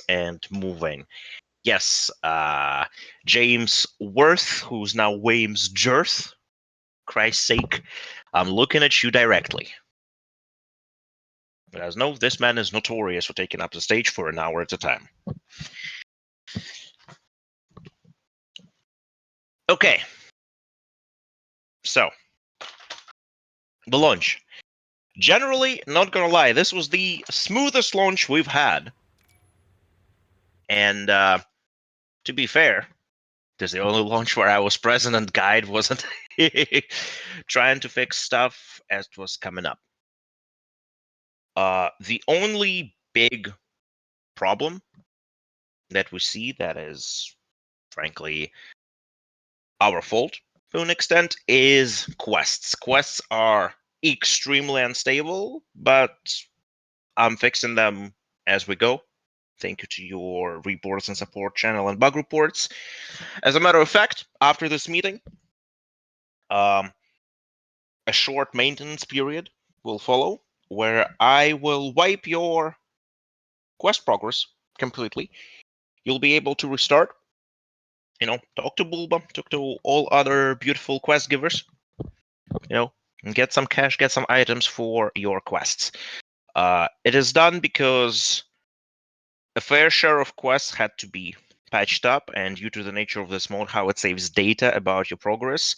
and moving. Yes, James Worth, who's now Wames Jerth. Christ's sake, I'm looking at you directly. As no, this man is notorious for taking up the stage for an hour at a time. Okay. So, the launch. Generally, not gonna lie, this was the smoothest launch we've had. And to be fair, this is the only launch where I was present and Guide wasn't trying to fix stuff as it was coming up. The only big problem that we see that is, frankly, our fault to an extent is quests. Quests are extremely unstable, but I'm fixing them as we go. Thank you to your reports and support channel and bug reports. As a matter of fact, after this meeting, a short maintenance period will follow where I will wipe your quest progress completely. You'll be able to restart, talk to Bulba, talk to all other beautiful quest givers, and get some cash, get some items for your quests. It is done because a fair share of quests had to be patched up, and due to the nature of this mode, how it saves data about your progress,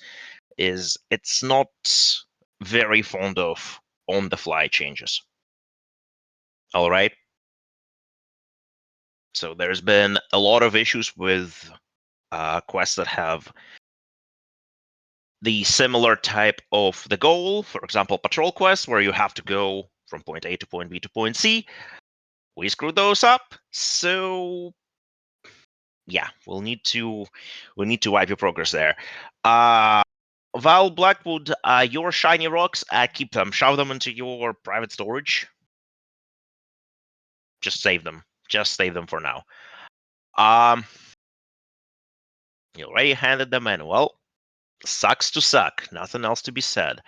it's not very fond of on-the-fly changes. All right. So there's been a lot of issues with quests that have the similar type of the goal. For example, patrol quests, where you have to go from point A to point B to point C. We screwed those up, so yeah, we'll need to wipe your progress there. Val Blackwood, your shiny rocks, keep them. Shove them into your private storage. Just save them. Just save them for now. You already handed them in. Well, sucks to suck. Nothing else to be said.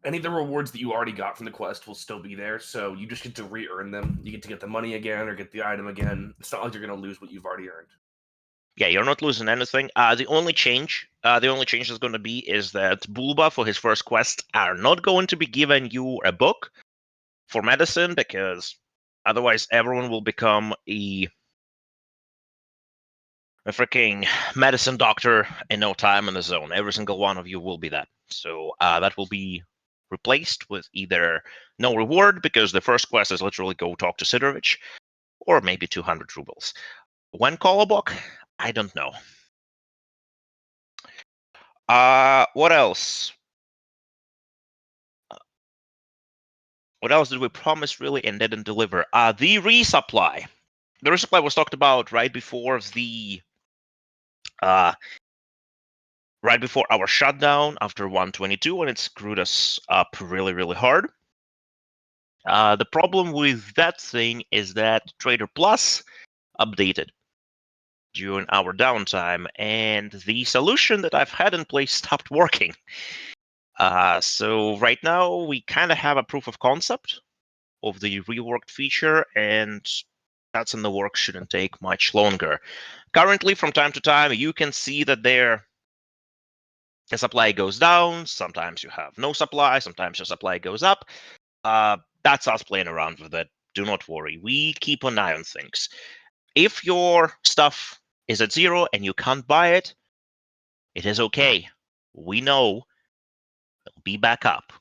Any of the rewards that you already got from the quest will still be there, so you just get to re-earn them. You get to get the money again or get the item again. It's not like you're going to lose what you've already earned. Yeah, you're not losing anything. The only change that's going to be is that Bulba, for his first quest, are not going to be giving you a book for medicine, because otherwise everyone will become a freaking medicine doctor in no time in the zone. Every single one of you will be that. So that will be replaced with either no reward, because the first quest is literally go talk to Sidorovich, or maybe 200 rubles. When call a book? I don't know. What else? What else did we promise really and didn't deliver? The resupply. The resupply was talked about right before our shutdown after 122, and it screwed us up really, really hard. The problem with that thing is that Trader Plus updated during our downtime, and the solution that I've had in place stopped working. So right now we kind of have a proof of concept of the reworked feature, and that's in the works. Shouldn't take much longer. Currently, from time to time, you can see that the supply goes down. Sometimes you have no supply. Sometimes your supply goes up. That's us playing around with it. Do not worry. We keep an eye on things. If your stuff is at 0 and you can't buy it, it is okay. We know it'll be back up.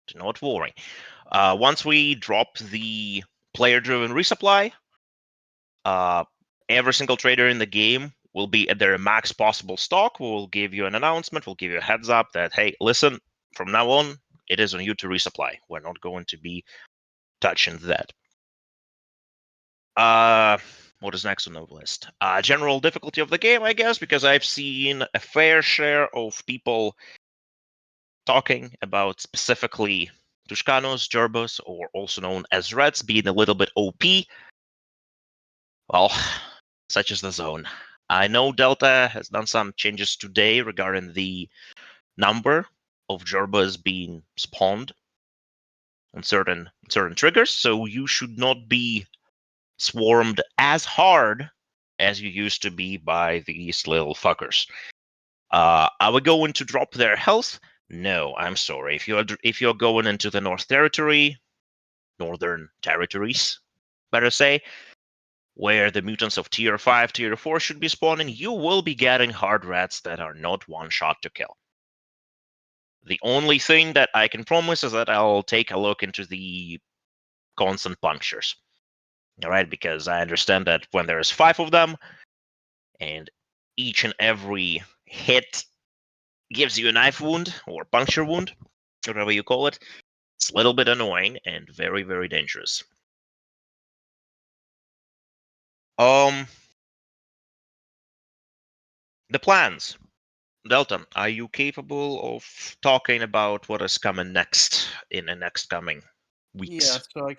Do not worry. Once we drop the player-driven resupply, every single trader in the game will be at their max possible stock. We'll give you an announcement. We'll give you a heads up that, hey, listen, from now on, it is on you to resupply. We're not going to be touching that. What is next on the list? General difficulty of the game, I guess, because I've seen a fair share of people talking about specifically Tushkanos, Gerbos, or also known as Reds, being a little bit OP. Well, such is the zone. I know Delta has done some changes today regarding the number of Gerbas being spawned on certain triggers, so you should not be swarmed as hard as you used to be by these little fuckers. Are we going to drop their health? No, I'm sorry. If you're going into the Northern Territories, better say, where the mutants of tier 5, tier 4 should be spawning, you will be getting hard rats that are not one shot to kill. The only thing that I can promise is that I'll take a look into the constant punctures. All right, because I understand that when there's 5 of them, and each and every hit gives you a knife wound or puncture wound, whatever you call it, it's a little bit annoying and very, very dangerous. The plans. Delta, are you capable of talking about what is coming next in the next coming Yeah, weeks? so I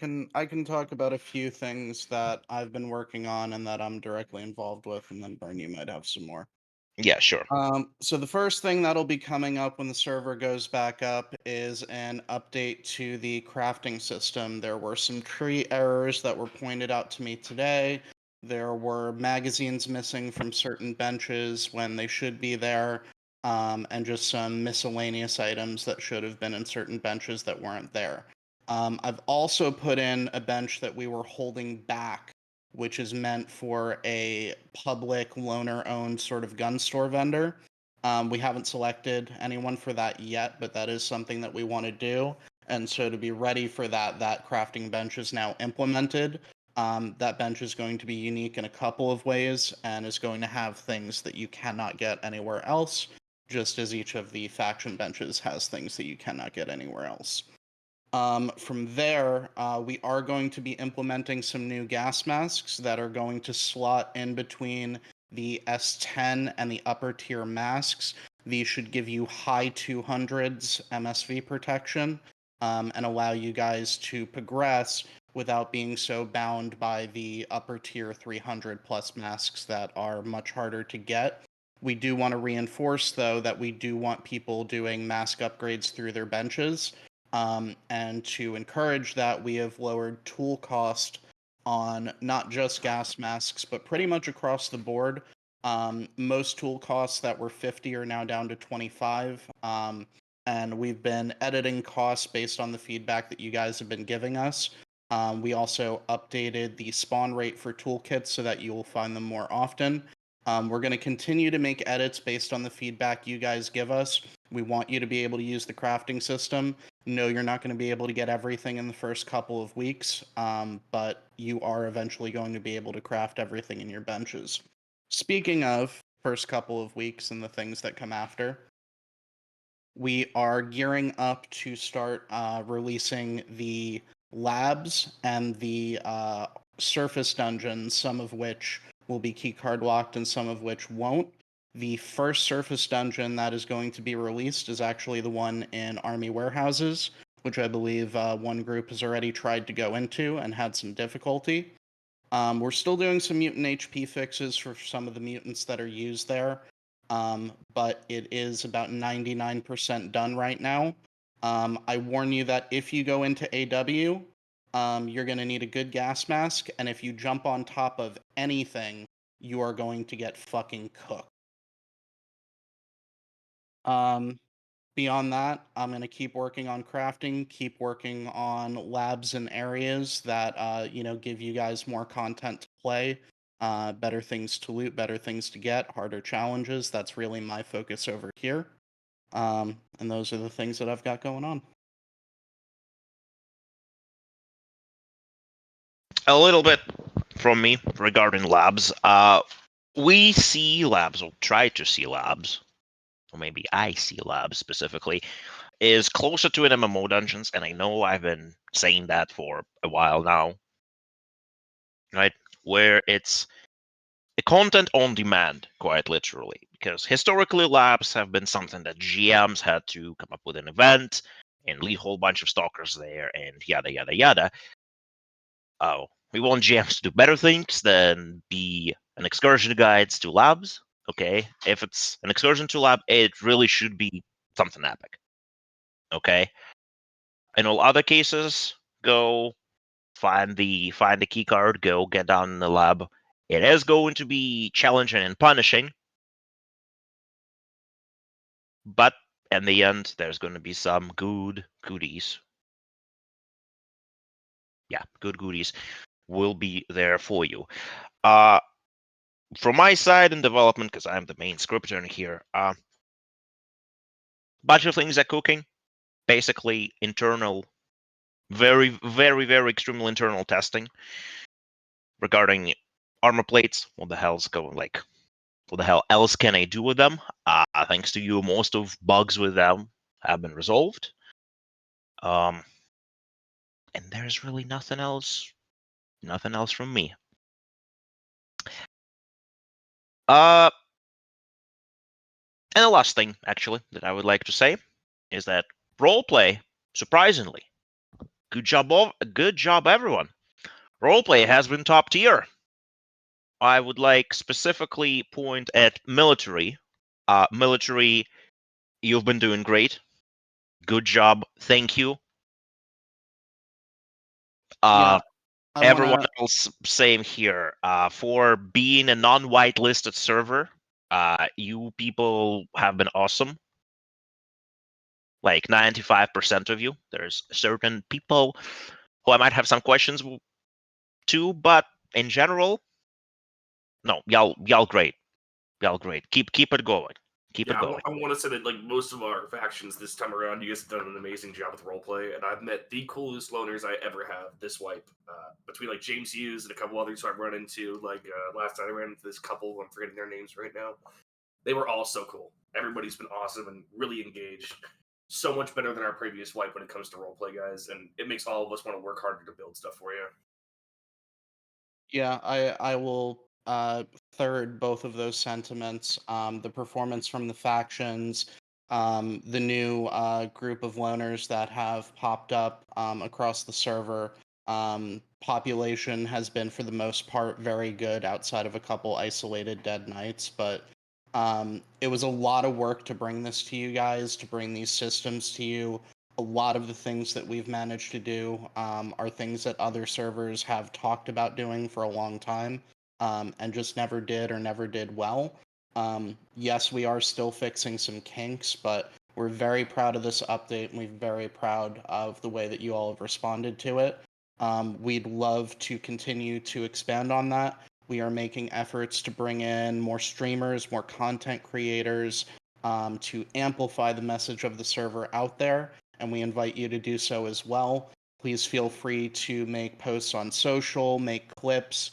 can talk about a few things that I've been working on and that I'm directly involved with, and then Burn, you might have some more. Yeah, sure. So the first thing that'll be coming up when the server goes back up is an update to the crafting system. There were some tree errors that were pointed out to me today. There were magazines missing from certain benches when they should be there, and just some miscellaneous items that should have been in certain benches that weren't there. I've also put in a bench that we were holding back, which is meant for a public loaner-owned sort of gun store vendor. We haven't selected anyone for that yet, but that is something that we want to do. And so to be ready for that, that crafting bench is now implemented. That bench is going to be unique in a couple of ways and is going to have things that you cannot get anywhere else, just as each of the faction benches has things that you cannot get anywhere else. From there, we are going to be implementing some new gas masks that are going to slot in between the S10 and the upper tier masks. These should give you high 200s MSV protection, and allow you guys to progress without being so bound by the upper tier 300 plus masks that are much harder to get. We do want to reinforce, though, that we do want people doing mask upgrades through their benches. And to encourage that, we have lowered tool cost on not just gas masks, but pretty much across the board. Most tool costs that were 50 are now down to 25. And we've been editing costs based on the feedback that you guys have been giving us. We also updated the spawn rate for toolkits so that you will find them more often. We're going to continue to make edits based on the feedback you guys give us. We want you to be able to use the crafting system. No, you're not going to be able to get everything in the first couple of weeks, but you are eventually going to be able to craft everything in your benches. Speaking of first couple of weeks and the things that come after, we are gearing up to start releasing the labs and the surface dungeons, some of which will be keycard locked and some of which won't. The first surface dungeon that is going to be released is actually the one in Army Warehouses, which I believe one group has already tried to go into and had some difficulty. We're still doing some mutant HP fixes for some of the mutants that are used there, but it is about 99% done right now. I warn you that if you go into AW, you're going to need a good gas mask, and if you jump on top of anything, you are going to get fucking cooked. Beyond that, I'm going to keep working on crafting, keep working on labs and areas that, give you guys more content to play, better things to loot, better things to get, harder challenges. That's really my focus over here. And those are the things that I've got going on. A little bit from me regarding labs. We see labs, or try to see labs, or maybe I see labs specifically, is closer to an MMO dungeons, and I know I've been saying that for a while now, right? Where it's a content on demand, quite literally, because historically labs have been something that GMs had to come up with an event and leave a whole bunch of stalkers there and yada yada yada. Oh, we want GMs to do better things than be an excursion guides to labs. Okay, if it's an excursion to lab, it really should be something epic. Okay, in all other cases, go find the key card, go get down in the lab. It is going to be challenging and punishing, but in the end, there's going to be some good goodies. Yeah, good goodies will be there for you. From my side in development, because I'm the main scripter in here, bunch of things are cooking. Basically, internal, very, very, very extremely internal testing regarding armor plates. What the hell's going like? What the hell else can I do with them? Thanks to you, most of bugs with them have been resolved. And there's really nothing else from me. And the last thing, actually, that I would like to say is that roleplay, surprisingly, good job, everyone. Roleplay has been top tier. I would like specifically point at military. Military, you've been doing great. Good job. Thank you. Yeah, Everyone else, same here. For being a non-whitelisted server, you people have been awesome. Like 95% of you. There's certain people who I might have some questions to, but in general, no, y'all great. Y'all great. Keep it going. Keep it going. I want to say that like most of our factions this time around, you guys have done an amazing job with roleplay, and I've met the coolest loners I ever have this wipe. Between like James Hughes and a couple others who I've run into, like last time I ran into this couple, I'm forgetting their names right now. They were all so cool. Everybody's been awesome and really engaged. So much better than our previous wipe when it comes to roleplay, guys, and it makes all of us want to work harder to build stuff for you. Yeah, I will third both of those sentiments. The performance from the factions, the new group of loners that have popped up across the server. Population has been, for the most part, very good outside of a couple isolated dead knights, but it was a lot of work to bring this to you guys, to bring these systems to you. A lot of the things that we've managed to do are things that other servers have talked about doing for a long time and just never did or never did well. Yes, we are still fixing some kinks, but we're very proud of this update and we're very proud of the way that you all have responded to it. We'd love to continue to expand on that. We are making efforts to bring in more streamers, more content creators to amplify the message of the server out there, and we invite you to do so as well. Please feel free to make posts on social, make clips,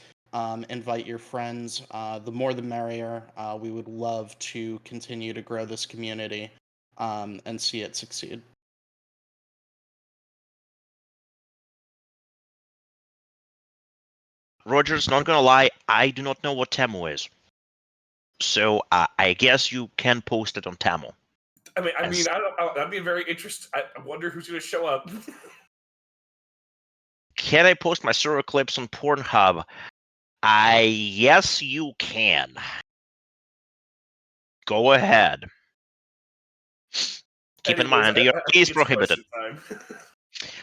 invite your friends. The more the merrier. We would love to continue to grow this community and see it succeed. Rogers, not gonna lie, I do not know what Temu is. So I guess you can post it on Tamil. I mean, I'd be very interested. I wonder who's going to show up. Can I post my server clips on Pornhub? Yes, you can. Go ahead. Keep in mind, they are case prohibited.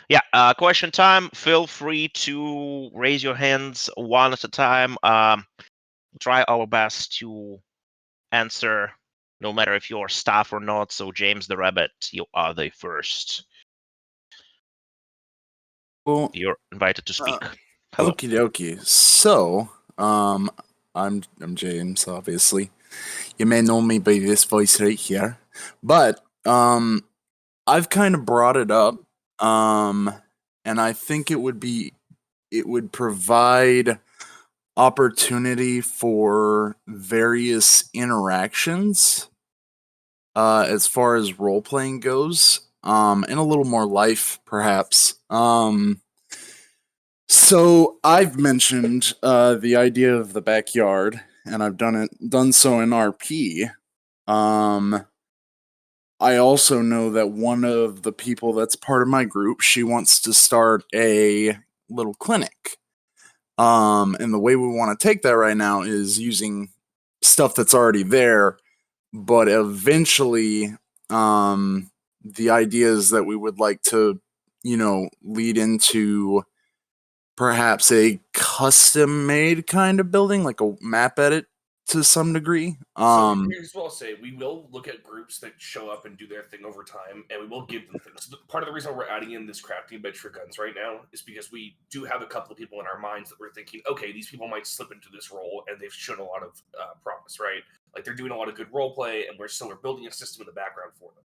Yeah, question time. Feel free to raise your hands one at a time. Try our best to answer, no matter if you're staff or not. So, James the Rabbit, you are the first. Well, you're invited to speak. Hello. Okie dokie. So, I'm James, obviously. You may know me by this voice right here. But, I've kind of brought it up. And I think it would provide opportunity for various interactions as far as role playing goes, and a little more life, perhaps. So I've mentioned the idea of the backyard, and I've done so in RP. I also know that one of the people that's part of my group, she wants to start a little clinic. And the way we want to take that right now is using stuff that's already there, but eventually, the idea is that we would like to, lead into perhaps a custom-made kind of building, like a map edit to some degree. So here's what I'll say: we will look at groups that show up and do their thing over time, and we will give them things. Part of the reason we're adding in this crafting bench for guns right now is because we do have a couple of people in our minds that we're thinking, okay, these people might slip into this role, and they've shown a lot of promise, right? Like they're doing a lot of good role play, and we're building a system in the background for them.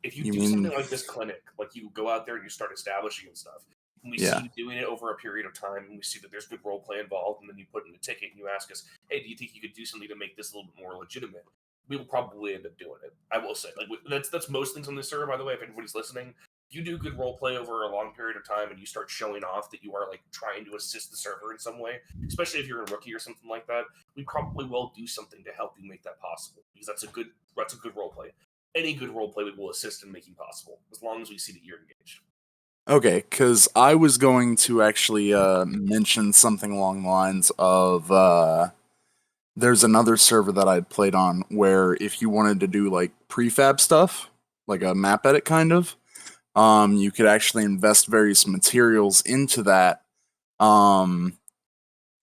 If you do something like this clinic, like you go out there and you start establishing and stuff, and we see you doing it over a period of time, and we see that there's good role play involved, and then you put in a ticket and you ask us, hey, do you think you could do something to make this a little bit more legitimate? We will probably end up doing it. I will say, like that's most things on this server, by the way. If anybody's listening, if you do good role play over a long period of time and you start showing off that you are like trying to assist the server in some way, especially if you're a rookie or something like that, we probably will do something to help you make that possible, because that's a good role play. Any good role play we will assist in making possible, as long as we see that you're engaged. Okay, because I was going to actually mention something along the lines of there's another server that I'd played on where if you wanted to do like prefab stuff, like a map edit kind of, you could actually invest various materials into that, and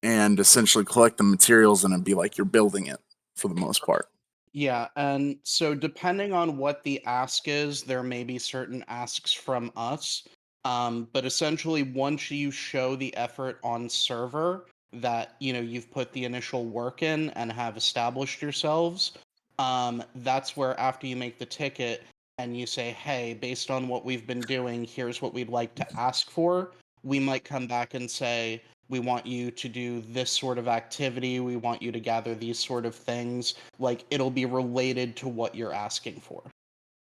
essentially collect the materials, and it'd be like you're building it for the most part. Yeah, and so depending on what the ask is, there may be certain asks from us. But essentially, once you show the effort on server that you've put the initial work in and have established yourselves, that's where after you make the ticket and you say, hey, based on what we've been doing, here's what we'd like to ask for, we might come back and say, we want you to do this sort of activity, we want you to gather these sort of things. Like, it'll be related to what you're asking for.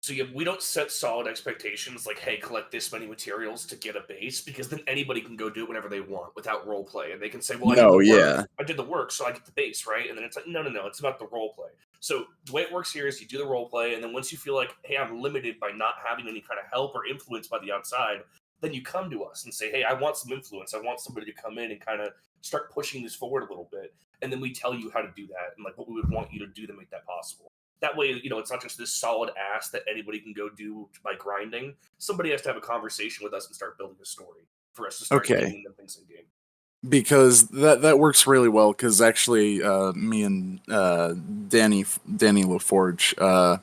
So yeah, we don't set solid expectations like, hey, collect this many materials to get a base, because then anybody can go do it whenever they want without role play, and they can say, well, I did the work, so I get the base, right? And then it's like, no, it's about the role play. So the way it works here is you do the role play, and then once you feel like, hey, I'm limited by not having any kind of help or influence by the outside, then you come to us and say, hey, I want some influence. I want somebody to come in and kind of start pushing this forward a little bit. And then we tell you how to do that and like what we would want you to do to make that possible. That way, it's not just this solid ask that anybody can go do by grinding. Somebody has to have a conversation with us and start building a story for us to start giving them things in game. Because that works really well. Because actually, me and Danny LaForge,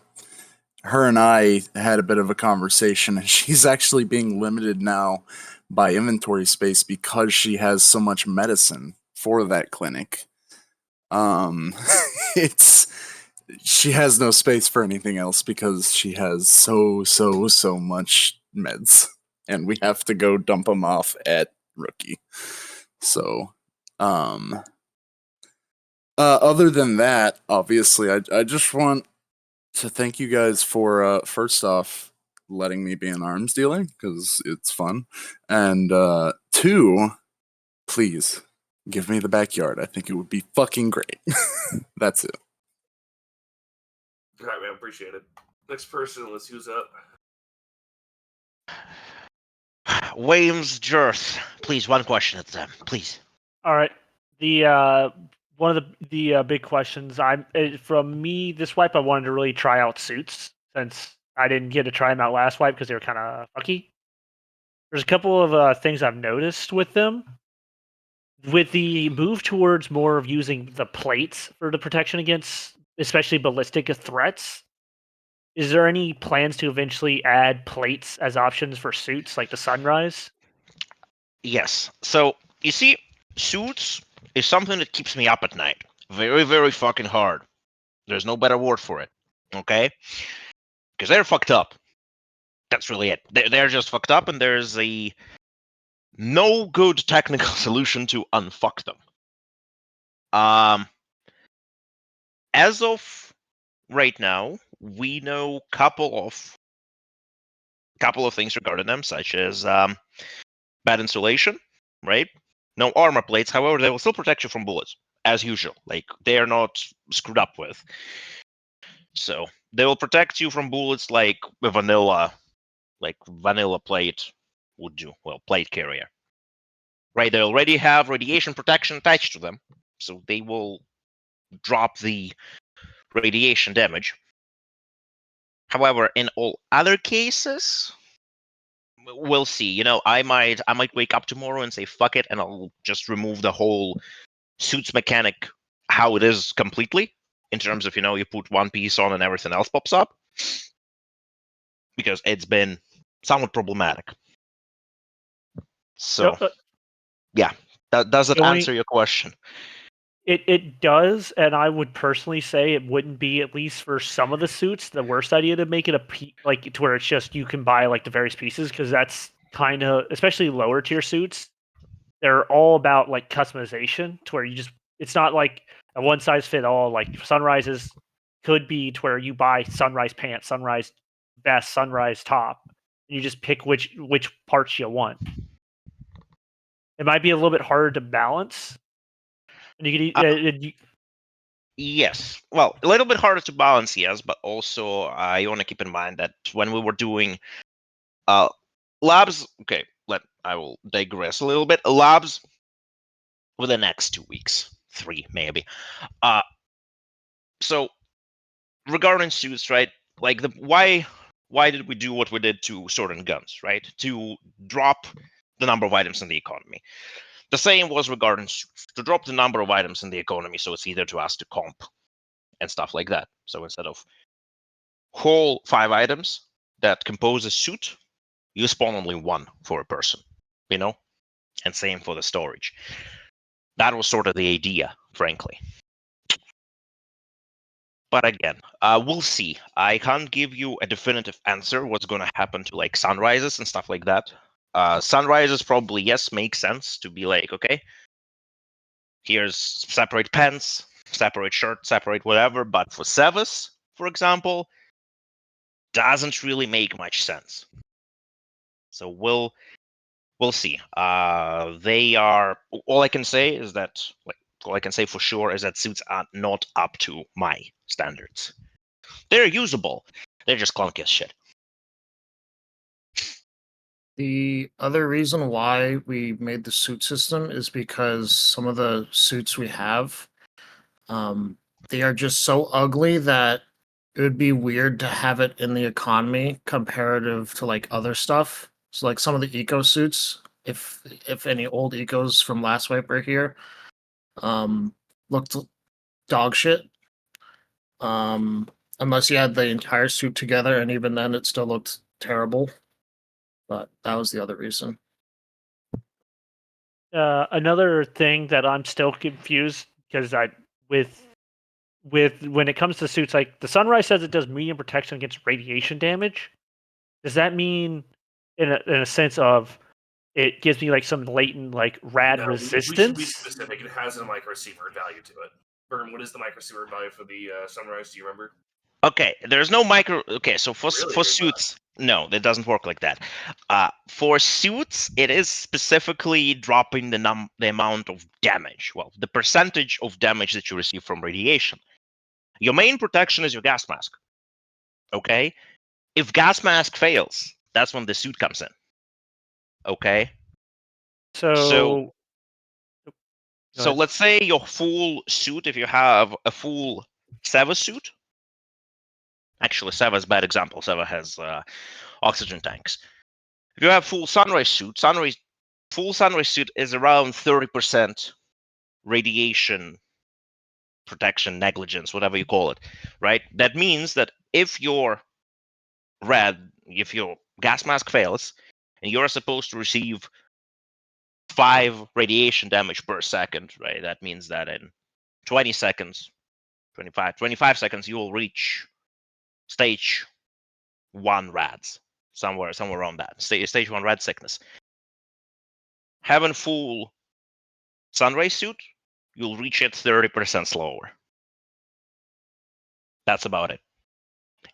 her and I had a bit of a conversation, and she's actually being limited now by inventory space because she has so much medicine for that clinic. She has no space for anything else because she has so much meds, and we have to go dump them off at Rookie. So, other than that, obviously, I just want to thank you guys for first off letting me be an arms dealer, because it's fun, and 2, please give me the backyard. I think it would be fucking great. That's it. All right, man, appreciate it. Next person, let's who's up. Williams Jirth, please, one question at a time, please. All right. The one of the big questions from me this wipe, I wanted to really try out suits since I didn't get to try them out last wipe because they were kind of fucky. There's a couple of things I've noticed with them. With the move towards more of using the plates for the protection against especially ballistic threats, is there any plans to eventually add plates as options for suits like the Sunrise? Yes. So, you see, suits is something that keeps me up at night. Very, very fucking hard. There's no better word for it. Okay? Because they're fucked up. That's really it. They're just fucked up, and there's no good technical solution to unfuck them. As of right now, we know couple of things regarding them, such as bad insulation, right? No armor plates, however, they will still protect you from bullets, as usual. Like, they are not screwed up with. So, they will protect you from bullets like a vanilla plate would do. Well, plate carrier. Right, they already have radiation protection attached to them, so they will drop the radiation damage. However, in all other cases, we'll see. You know, I might wake up tomorrow and say fuck it, and I'll just remove the whole suits mechanic how it is completely, in terms of, you know, you put one piece on and everything else pops up, because it's been somewhat problematic. So yeah, does it The only- answer your question? It does, and I would personally say it wouldn't be, at least for some of the suits, the worst idea to make it like to where it's just you can buy like the various pieces, because that's kind of, especially lower tier suits, they're all about like customization to where you just, it's not like a one size fit all. Like Sunrises could be to where you buy Sunrise pants, Sunrise vest, Sunrise top, and you just pick which parts you want. It might be a little bit harder to balance. And you could Yes. Well, a little bit harder to balance, yes, but also you want to keep in mind that when we were doing labs, okay, I will digress a little bit. Labs for the next 2 weeks, 3 maybe. So regarding suits, right? Like why did we do what we did to sword and guns, right? To drop the number of items in the economy. The same was regarding suits, to drop the number of items in the economy, so it's easier to ask to comp and stuff like that. So instead of whole 5 items that compose a suit, you spawn only 1 for a person, you know? And same for the storage. That was sort of the idea, frankly. But again, we'll see. I can't give you a definitive answer what's going to happen to like sunrises and stuff like that. Sunrises probably, yes, make sense to be like, okay, here's separate pants, separate shirt, separate whatever. But for Sevas, for example, doesn't really make much sense. So we'll see. They are. All I can say is that, like, all I can say for sure is that suits are not up to my standards. They're usable. They're just clunky as shit. The other reason why we made the suit system is because some of the suits we have, they are just so ugly that it would be weird to have it in the economy comparative to like other stuff. So like some of the eco suits, if any old ecos from last wipe are here, looked dog shit. Unless you had the entire suit together, and even then it still looked terrible. But that was the other reason. Another thing that I'm still confused, because with when it comes to suits, like the Sunrise says it does medium protection against radiation damage. Does that mean, in a sense of, it gives me like some latent like rad No, we should be resistance? specific. It has a microsievert value to it. Berm, what is the microsievert value for the Sunrise? Do you remember? Okay, there's no micro. Okay, so for Really? for There's not? suits, no, it doesn't work like that. For suits, it is specifically dropping the amount of damage. Well, the percentage of damage that you receive from radiation. Your main protection is your gas mask. Okay, if gas mask fails, that's when the suit comes in. Okay, So so ahead. let's say your full suit. If you have a full Seva suit, actually Seva is a bad example. Seva has oxygen tanks. If you have full sunrise suit, full sunrise suit is around 30% radiation protection, negligence, whatever you call it, right? That means that if your gas mask fails, and you're supposed to receive 5 radiation damage per second, right? That means that in 20 seconds, 25 seconds, you will reach stage 1 rads, somewhere around that. Stage 1 rad sickness. Having full sunrise suit, you'll reach it 30% slower. That's about it.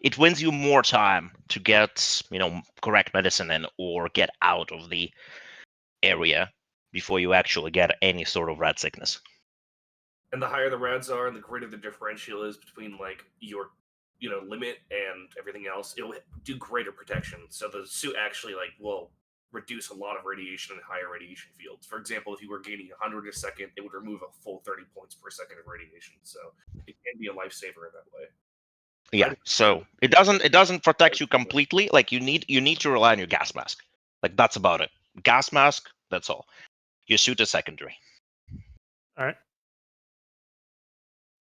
It wins you more time to get, correct medicine in or get out of the area before you actually get any sort of rad sickness. And the higher the rads are, and the greater the differential is between like your, limit and everything else, it'll do greater protection. So the suit actually will reduce a lot of radiation in higher radiation fields. For example, if you were gaining 100 a second, it would remove a full 30 points per second of radiation. So it can be a lifesaver in that way. Yeah. So it doesn't protect you completely. Like you need to rely on your gas mask. Like that's about it. Gas mask, that's all. Your suit is secondary. All right.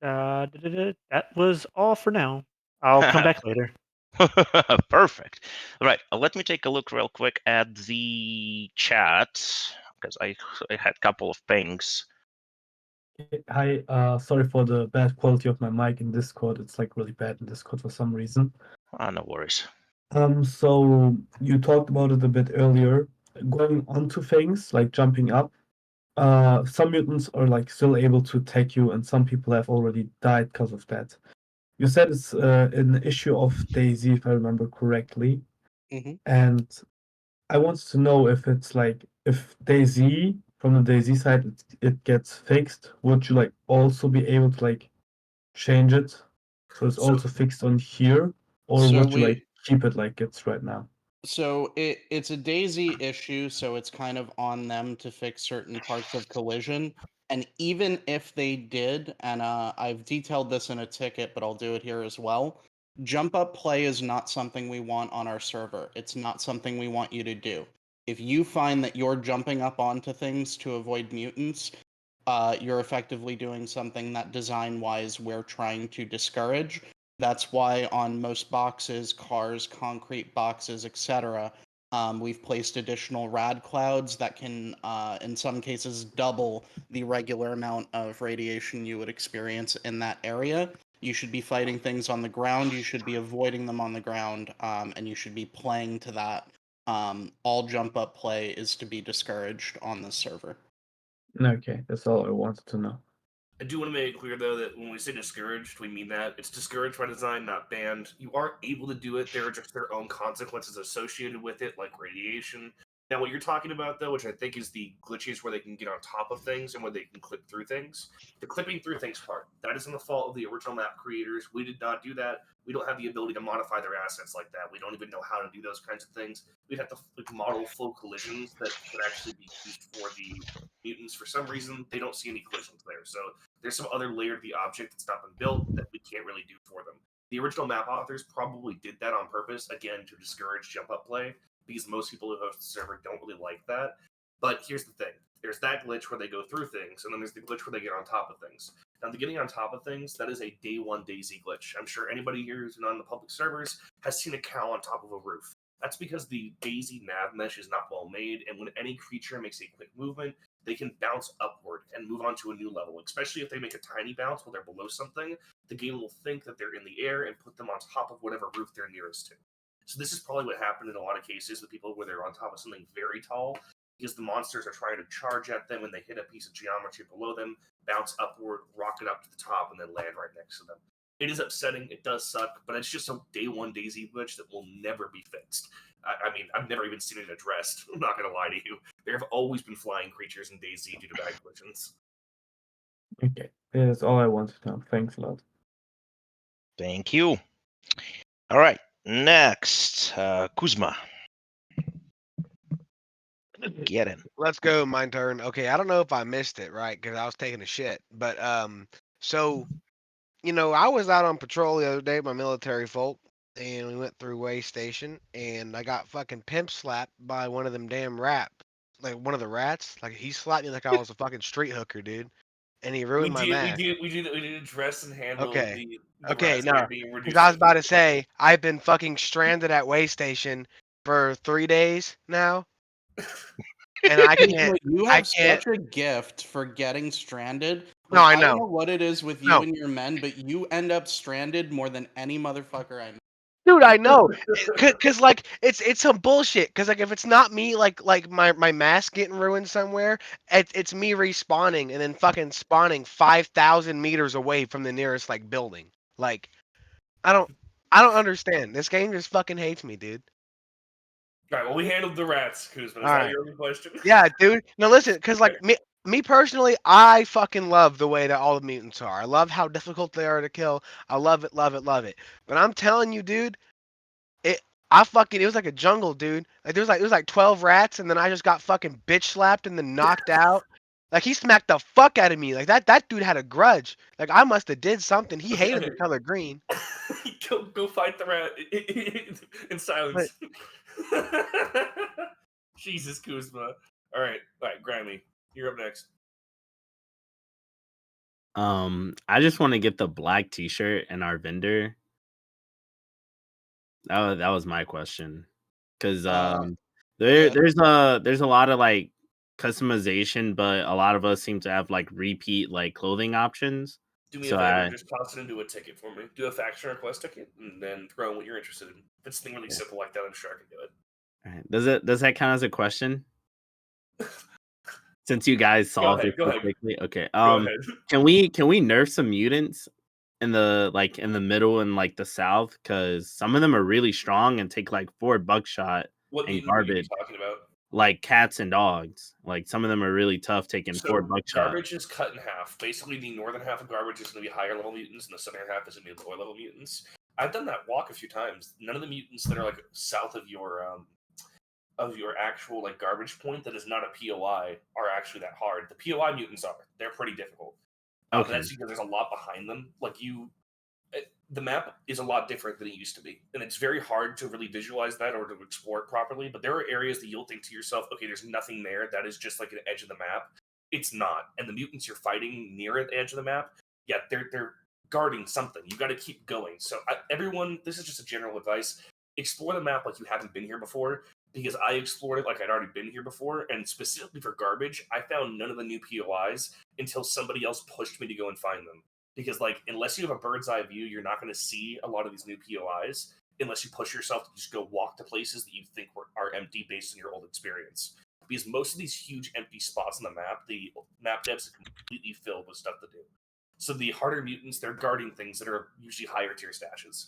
That was all for now. I'll come back later. Perfect. All right, let me take a look real quick at the chat because I had a couple of pings. Hi, sorry for the bad quality of my mic in Discord. It's like really bad in Discord for some reason. No worries. So you talked about it a bit earlier. Going onto things like jumping up. Some mutants are like still able to take you, and some people have already died because of that. You said it's an issue of DayZ, if I remember correctly. Mhm. And I wanted to know if it's like if DayZ from the DayZ side it gets fixed, would you like also be able to like change it so it's So- also fixed on here, or So would you we- like keep it like it's right now? So it's a DayZ issue, so it's kind of on them to fix certain parts of collision. And even if they did, and I've detailed this in a ticket, but I'll do it here as well. Jump up play is not something we want on our server. It's not something we want you to do. If you find that you're jumping up onto things to avoid mutants, you're effectively doing something that design-wise we're trying to discourage. That's why on most boxes, cars, concrete boxes, etc., we've placed additional rad clouds that can, in some cases, double the regular amount of radiation you would experience in that area. You should be fighting things on the ground, you should be avoiding them on the ground, and you should be playing to that. All jump up play is to be discouraged on this server. Okay, that's all I wanted to know. I do want to make it clear, though, that when we say discouraged, we mean that it's discouraged by design, not banned. You are able to do it. There are just their own consequences associated with it, like radiation. Now, what you're talking about, though, which I think is the glitches where they can get on top of things and where they can clip through things, the clipping through things part, that isn't the fault of the original map creators. We did not do that. We don't have the ability to modify their assets like that. We don't even know how to do those kinds of things. We'd have to model full collisions that could actually be used for the mutants. For some reason, they don't see any collisions there. So there's some other layer to the object that's not been built that we can't really do for them. The original map authors probably did that on purpose, again, to discourage jump up play, because most people who host the server don't really like that. But here's the thing. There's that glitch where they go through things, and then there's the glitch where they get on top of things. Now, the getting on top of things, that is a day one DayZ glitch. I'm sure anybody here who's been on the public servers has seen a cow on top of a roof. That's because the DayZ nav mesh is not well made, and when any creature makes a quick movement, they can bounce upward and move on to a new level, especially if they make a tiny bounce while they're below something. The game will think that they're in the air and put them on top of whatever roof they're nearest to. So this is probably what happened in a lot of cases with people where they're on top of something very tall, because the monsters are trying to charge at them and they hit a piece of geometry below them, bounce upward, rocket up to the top, and then land right next to them. It is upsetting, it does suck, but it's just a day one DayZ glitch that will never be fixed. I mean, I've never even seen it addressed. I'm not going to lie to you. There have always been flying creatures in DayZ due to bad collisions. Okay, that's all I wanted to know. Thanks a lot. Thank you. All right, next, Kuzma. Get him. Let's go, my turn. Okay, I don't know if I missed it, right? Because I was taking a shit. But so I was out on patrol the other day with my military folk, and we went through Way Station, and I got fucking pimp slapped by one of them damn like one of the rats. Like he slapped me like I was a fucking street hooker, dude, and he ruined my mask. We did address and handle Okay. the Okay, rats no, that are being reduced. because I was about to say I've been fucking stranded at Way Station for 3 days now, and I can't. You I have can't. such a gift for getting stranded. No, I don't know. know what it is with you No. and your men, but you end up stranded more than any motherfucker I know. Dude, I know, cause like it's some bullshit. Cause like if it's not me, like my mask getting ruined somewhere, it's me respawning and then fucking spawning 5,000 meters away from the nearest like building. Like, I don't understand. This game just fucking hates me, dude. All right, well, we handled the rats, Kuzma. Is All that right. your only question? Yeah, dude. No, listen, cause like me personally, I fucking love the way that all the mutants are. I love how difficult they are to kill. I love it, love it, love it. But I'm telling you, dude, it was like a jungle, dude. Like there was like 12 rats, and then I just got fucking bitch slapped and then knocked out. Like he smacked the fuck out of me. Like that dude had a grudge. Like I must have did something. He hated the color green. Go fight the rat in silence. Jesus, Kuzma. All right, Grammy, you're up next. I just want to get the black T-shirt and our vendor. That was my question, because Yeah. there's a lot of like customization, but a lot of us seem to have like repeat like clothing options. Do me So a favor, I just toss it into a ticket for me. Do a faction request ticket, and then throw in what you're interested in. If it's something really simple like that, I'm sure I can do it. alright. Does that count as a question? Since you guys solved it Go so ahead. quickly, okay. Go ahead. Can we nerf some mutants in the middle and like the south? Because some of them are really strong and take like 4 buckshot What and mutant are you garbage, talking about? like cats and dogs. Like some of them are really tough taking 4 So buckshot. garbage is cut in half. Basically, the northern half of garbage is going to be higher level mutants, and the southern half is going to be lower level mutants. I've done that walk a few times. None of the mutants that are like south of your actual like garbage point that is not a POI are actually that hard. The POI mutants are. They're pretty difficult. But Okay. that's because there's a lot behind them. Like the map is a lot different than it used to be, and it's very hard to really visualize that or to explore it properly. But there are areas that you'll think to yourself, okay, there's nothing there. That is just like an edge of the map. It's not. And the mutants you're fighting near the edge of the map, yeah, they're guarding something. You got to keep going. So everyone, this is just a general advice: explore the map like you haven't been here before. Because I explored it like I'd already been here before, and specifically for garbage, I found none of the new POIs until somebody else pushed me to go and find them. Because, like, unless you have a bird's eye view, you're not going to see a lot of these new POIs unless you push yourself to just go walk to places that you think are empty based on your old experience. Because most of these huge empty spots on the map devs are completely filled with stuff to do. So the harder mutants, they're guarding things that are usually higher tier stashes.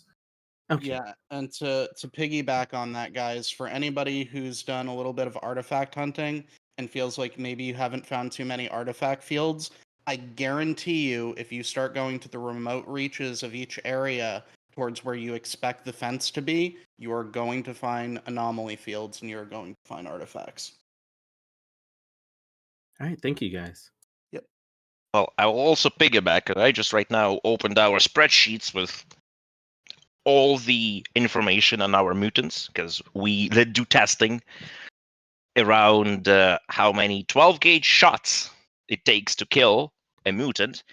Okay. Yeah, and to piggyback on that, guys, for anybody who's done a little bit of artifact hunting and feels like maybe you haven't found too many artifact fields, I guarantee you, if you start going to the remote reaches of each area towards where you expect the fence to be, you are going to find anomaly fields and you're going to find artifacts. All right. Thank you guys. Well, I will also piggyback. I just right now opened our spreadsheets with all the information on our mutants because we do testing around how many 12 gauge shots it takes to kill a mutant,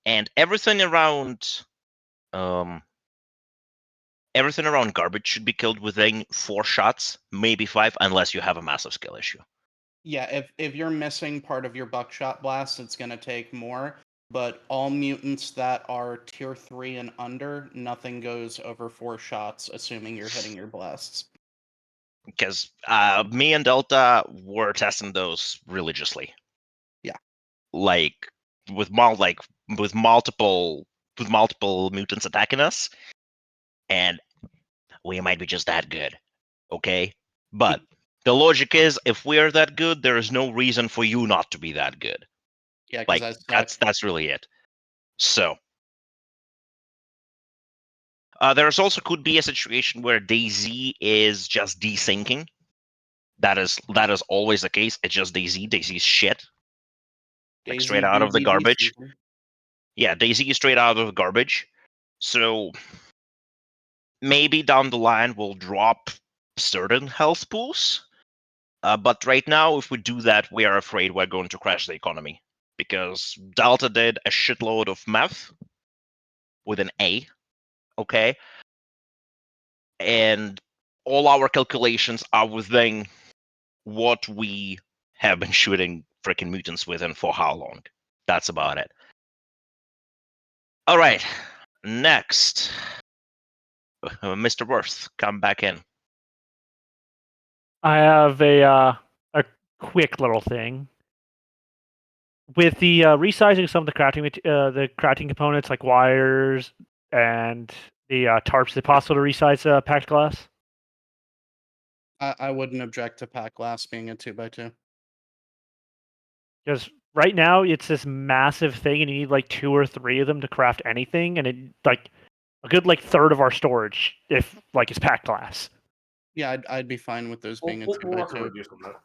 and everything around garbage should be killed within 4 shots, maybe 5, unless you have a massive skill issue. Yeah, if you're missing part of your buckshot blast, it's going to take more. But all mutants that are tier 3 and under, nothing goes over 4 shots, assuming you're hitting your blasts. Because me and Delta were testing those religiously. Yeah. Like with multiple mutants attacking us, and we might be just that good. Okay? But the logic is, if we are that good, there is no reason for you not to be that good. Yeah, Like because that's really it. So there's also could be a situation where DayZ is just desyncing. That is always the case. It's just DayZ. DayZ's shit. Like straight out of the garbage. Yeah, DayZ is straight out of the garbage. So maybe down the line we'll drop certain health pools. But right now, if we do that, we are afraid we're going to crash the economy. Because Delta did a shitload of math with an A, okay? And all our calculations are within what we have been shooting freaking mutants with and for how long. That's about it. All right, next. Mr. Worth, come back in. I have a quick little thing. With the resizing some of the crafting components like wires and the tarps, is it possible to resize packed glass? I wouldn't object to pack glass being a 2x2. Because right now it's this massive thing, and you need like 2 or 3 of them to craft anything, and it like a good like third of our storage if like it's packed glass. Yeah, I'd be fine with those being a We'll work 2x2. on reducing that.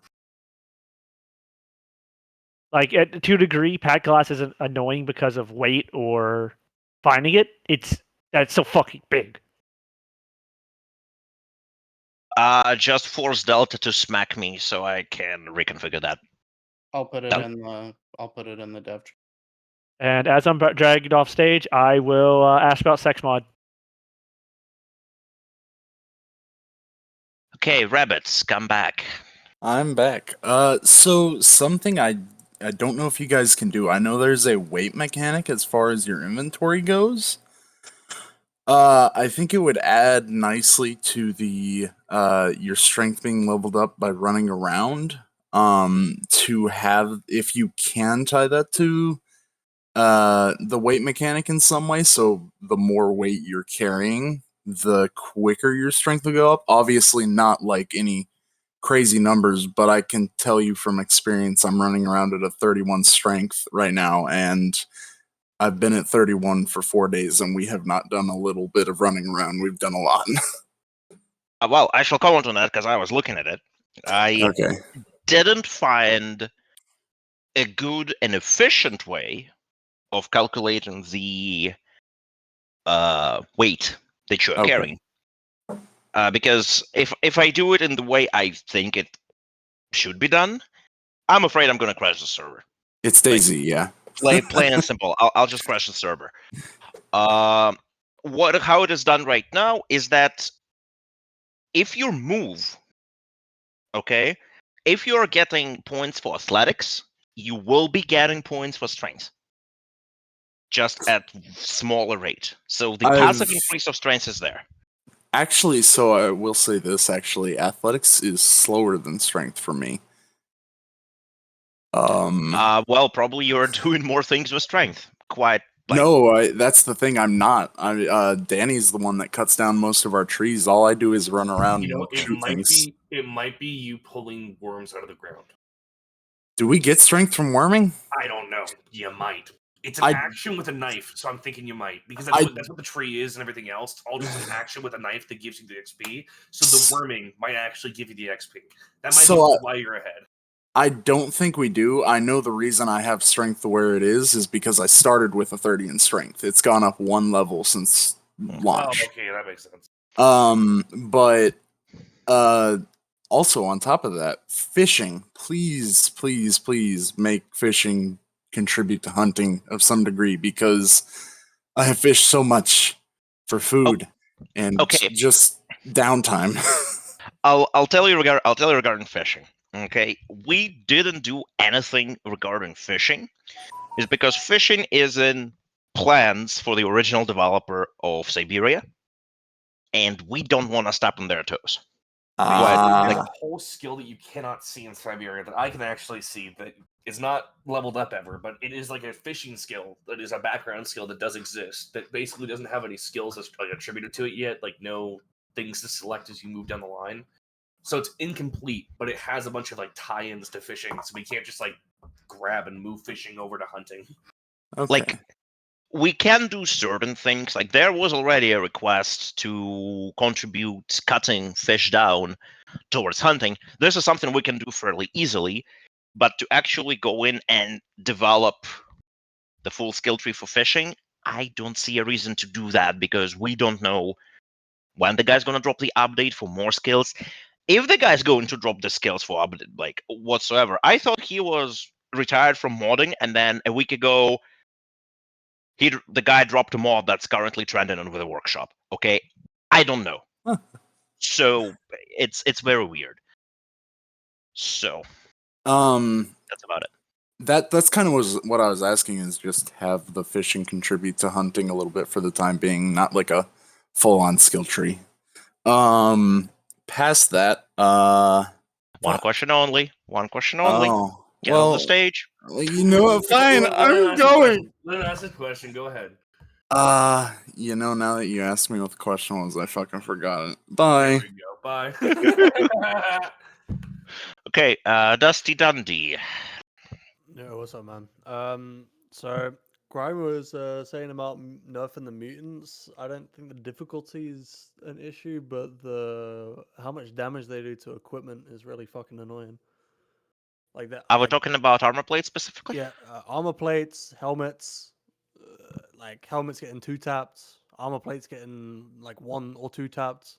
Like to a degree, packed glass isn't annoying because of weight or finding it. That's so fucking big. Just force Delta to smack me so I can reconfigure that. I'll put it Done. in the dev. And as I'm dragged off stage, I will ask about sex mod. Okay, rabbits, come back. I'm back. So something I don't know if you guys can do. I know there's a weight mechanic as far as your inventory goes. I think it would add nicely to the your strength being leveled up by running around. To have, if you can tie that to the weight mechanic in some way, so the more weight you're carrying, the quicker your strength will go up. Obviously not like any crazy numbers, but I can tell you from experience, I'm running around at a 31 strength right now, and I've been at 31 for 4 days, and we have not done a little bit of running around. We've done a lot. Well, I shall comment on that because I was looking at it. I Okay. didn't find a good and efficient way of calculating the weight that you're Okay. carrying. Because if I do it in the way I think it should be done, I'm afraid I'm going to crash the server. It's Daisy, yeah. Plain and simple. I'll just crash the server. How it is done right now is that if you move, okay, if you're getting points for athletics, you will be getting points for strength, just at smaller rate. So the passive I've- increase of strength is there. Actually, so I will say this, actually, athletics is slower than strength for me. Well, probably you're doing more things with strength. Quite. No, that's the thing. I'm not. Danny's the one that cuts down most of our trees. All I do is run around You know, and shoot things. it might be you pulling worms out of the ground. Do we get strength from worming? I don't know. You might. It's an action with a knife, so I'm thinking you might, because that's what the tree is and everything else. It's all just an action with a knife that gives you the XP. So the worming might actually give you the XP. That might be why you're ahead. I don't think we do. I know the reason I have strength where it is because I started with a 30 in strength. It's gone up 1 level since launch. Oh, okay, that makes sense. But also on top of that, fishing. Please, please, please make fishing contribute to hunting of some degree, because I have fished so much for food and just downtime. I'll tell you regarding fishing. Okay, we didn't do anything regarding fishing. It's because fishing is in plans for the original developer of Siberia, and we don't want to step on their toes. There's a whole skill that you cannot see in Siberia that I can actually see that is not leveled up ever, but it is like a fishing skill that is a background skill that does exist, that basically doesn't have any skills attributed to it yet, like no things to select as you move down the line. So it's incomplete, but it has a bunch of like tie-ins to fishing, so we can't just like grab and move fishing over to hunting. Okay. Like, we can do certain things. Like, there was already a request to contribute cutting fish down towards hunting. This is something we can do fairly easily, but to actually go in and develop the full skill tree for fishing, I don't see a reason to do that, because we don't know when the guy's going to drop the update for more skills. If the guy's going to drop the skills for update, like whatsoever, I thought he was retired from modding, and then a week ago, the guy dropped a mod that's currently trending on the workshop. Okay, I don't know. Huh. So it's very weird. So that's about it. That's kind of what I was asking, is just have the fishing contribute to hunting a little bit for the time being, not like a full-on skill tree. Past that, one question only. Oh, Get on the stage. You know what? Fine, I'm going. Let me ask a question. Go ahead. Now that you asked me what the question was, I fucking forgot it. Bye. There we go. Bye. Okay, Dusty Dundee. Yeah, what's up, man? So Grime was saying about nerfing the mutants. I don't think the difficulty is an issue, but how much damage they do to equipment is really fucking annoying. Like that. Are we talking about armor plates specifically? Yeah, armor plates, helmets. Like helmets getting 2 tapped, armor plates getting like 1 or 2 tapped.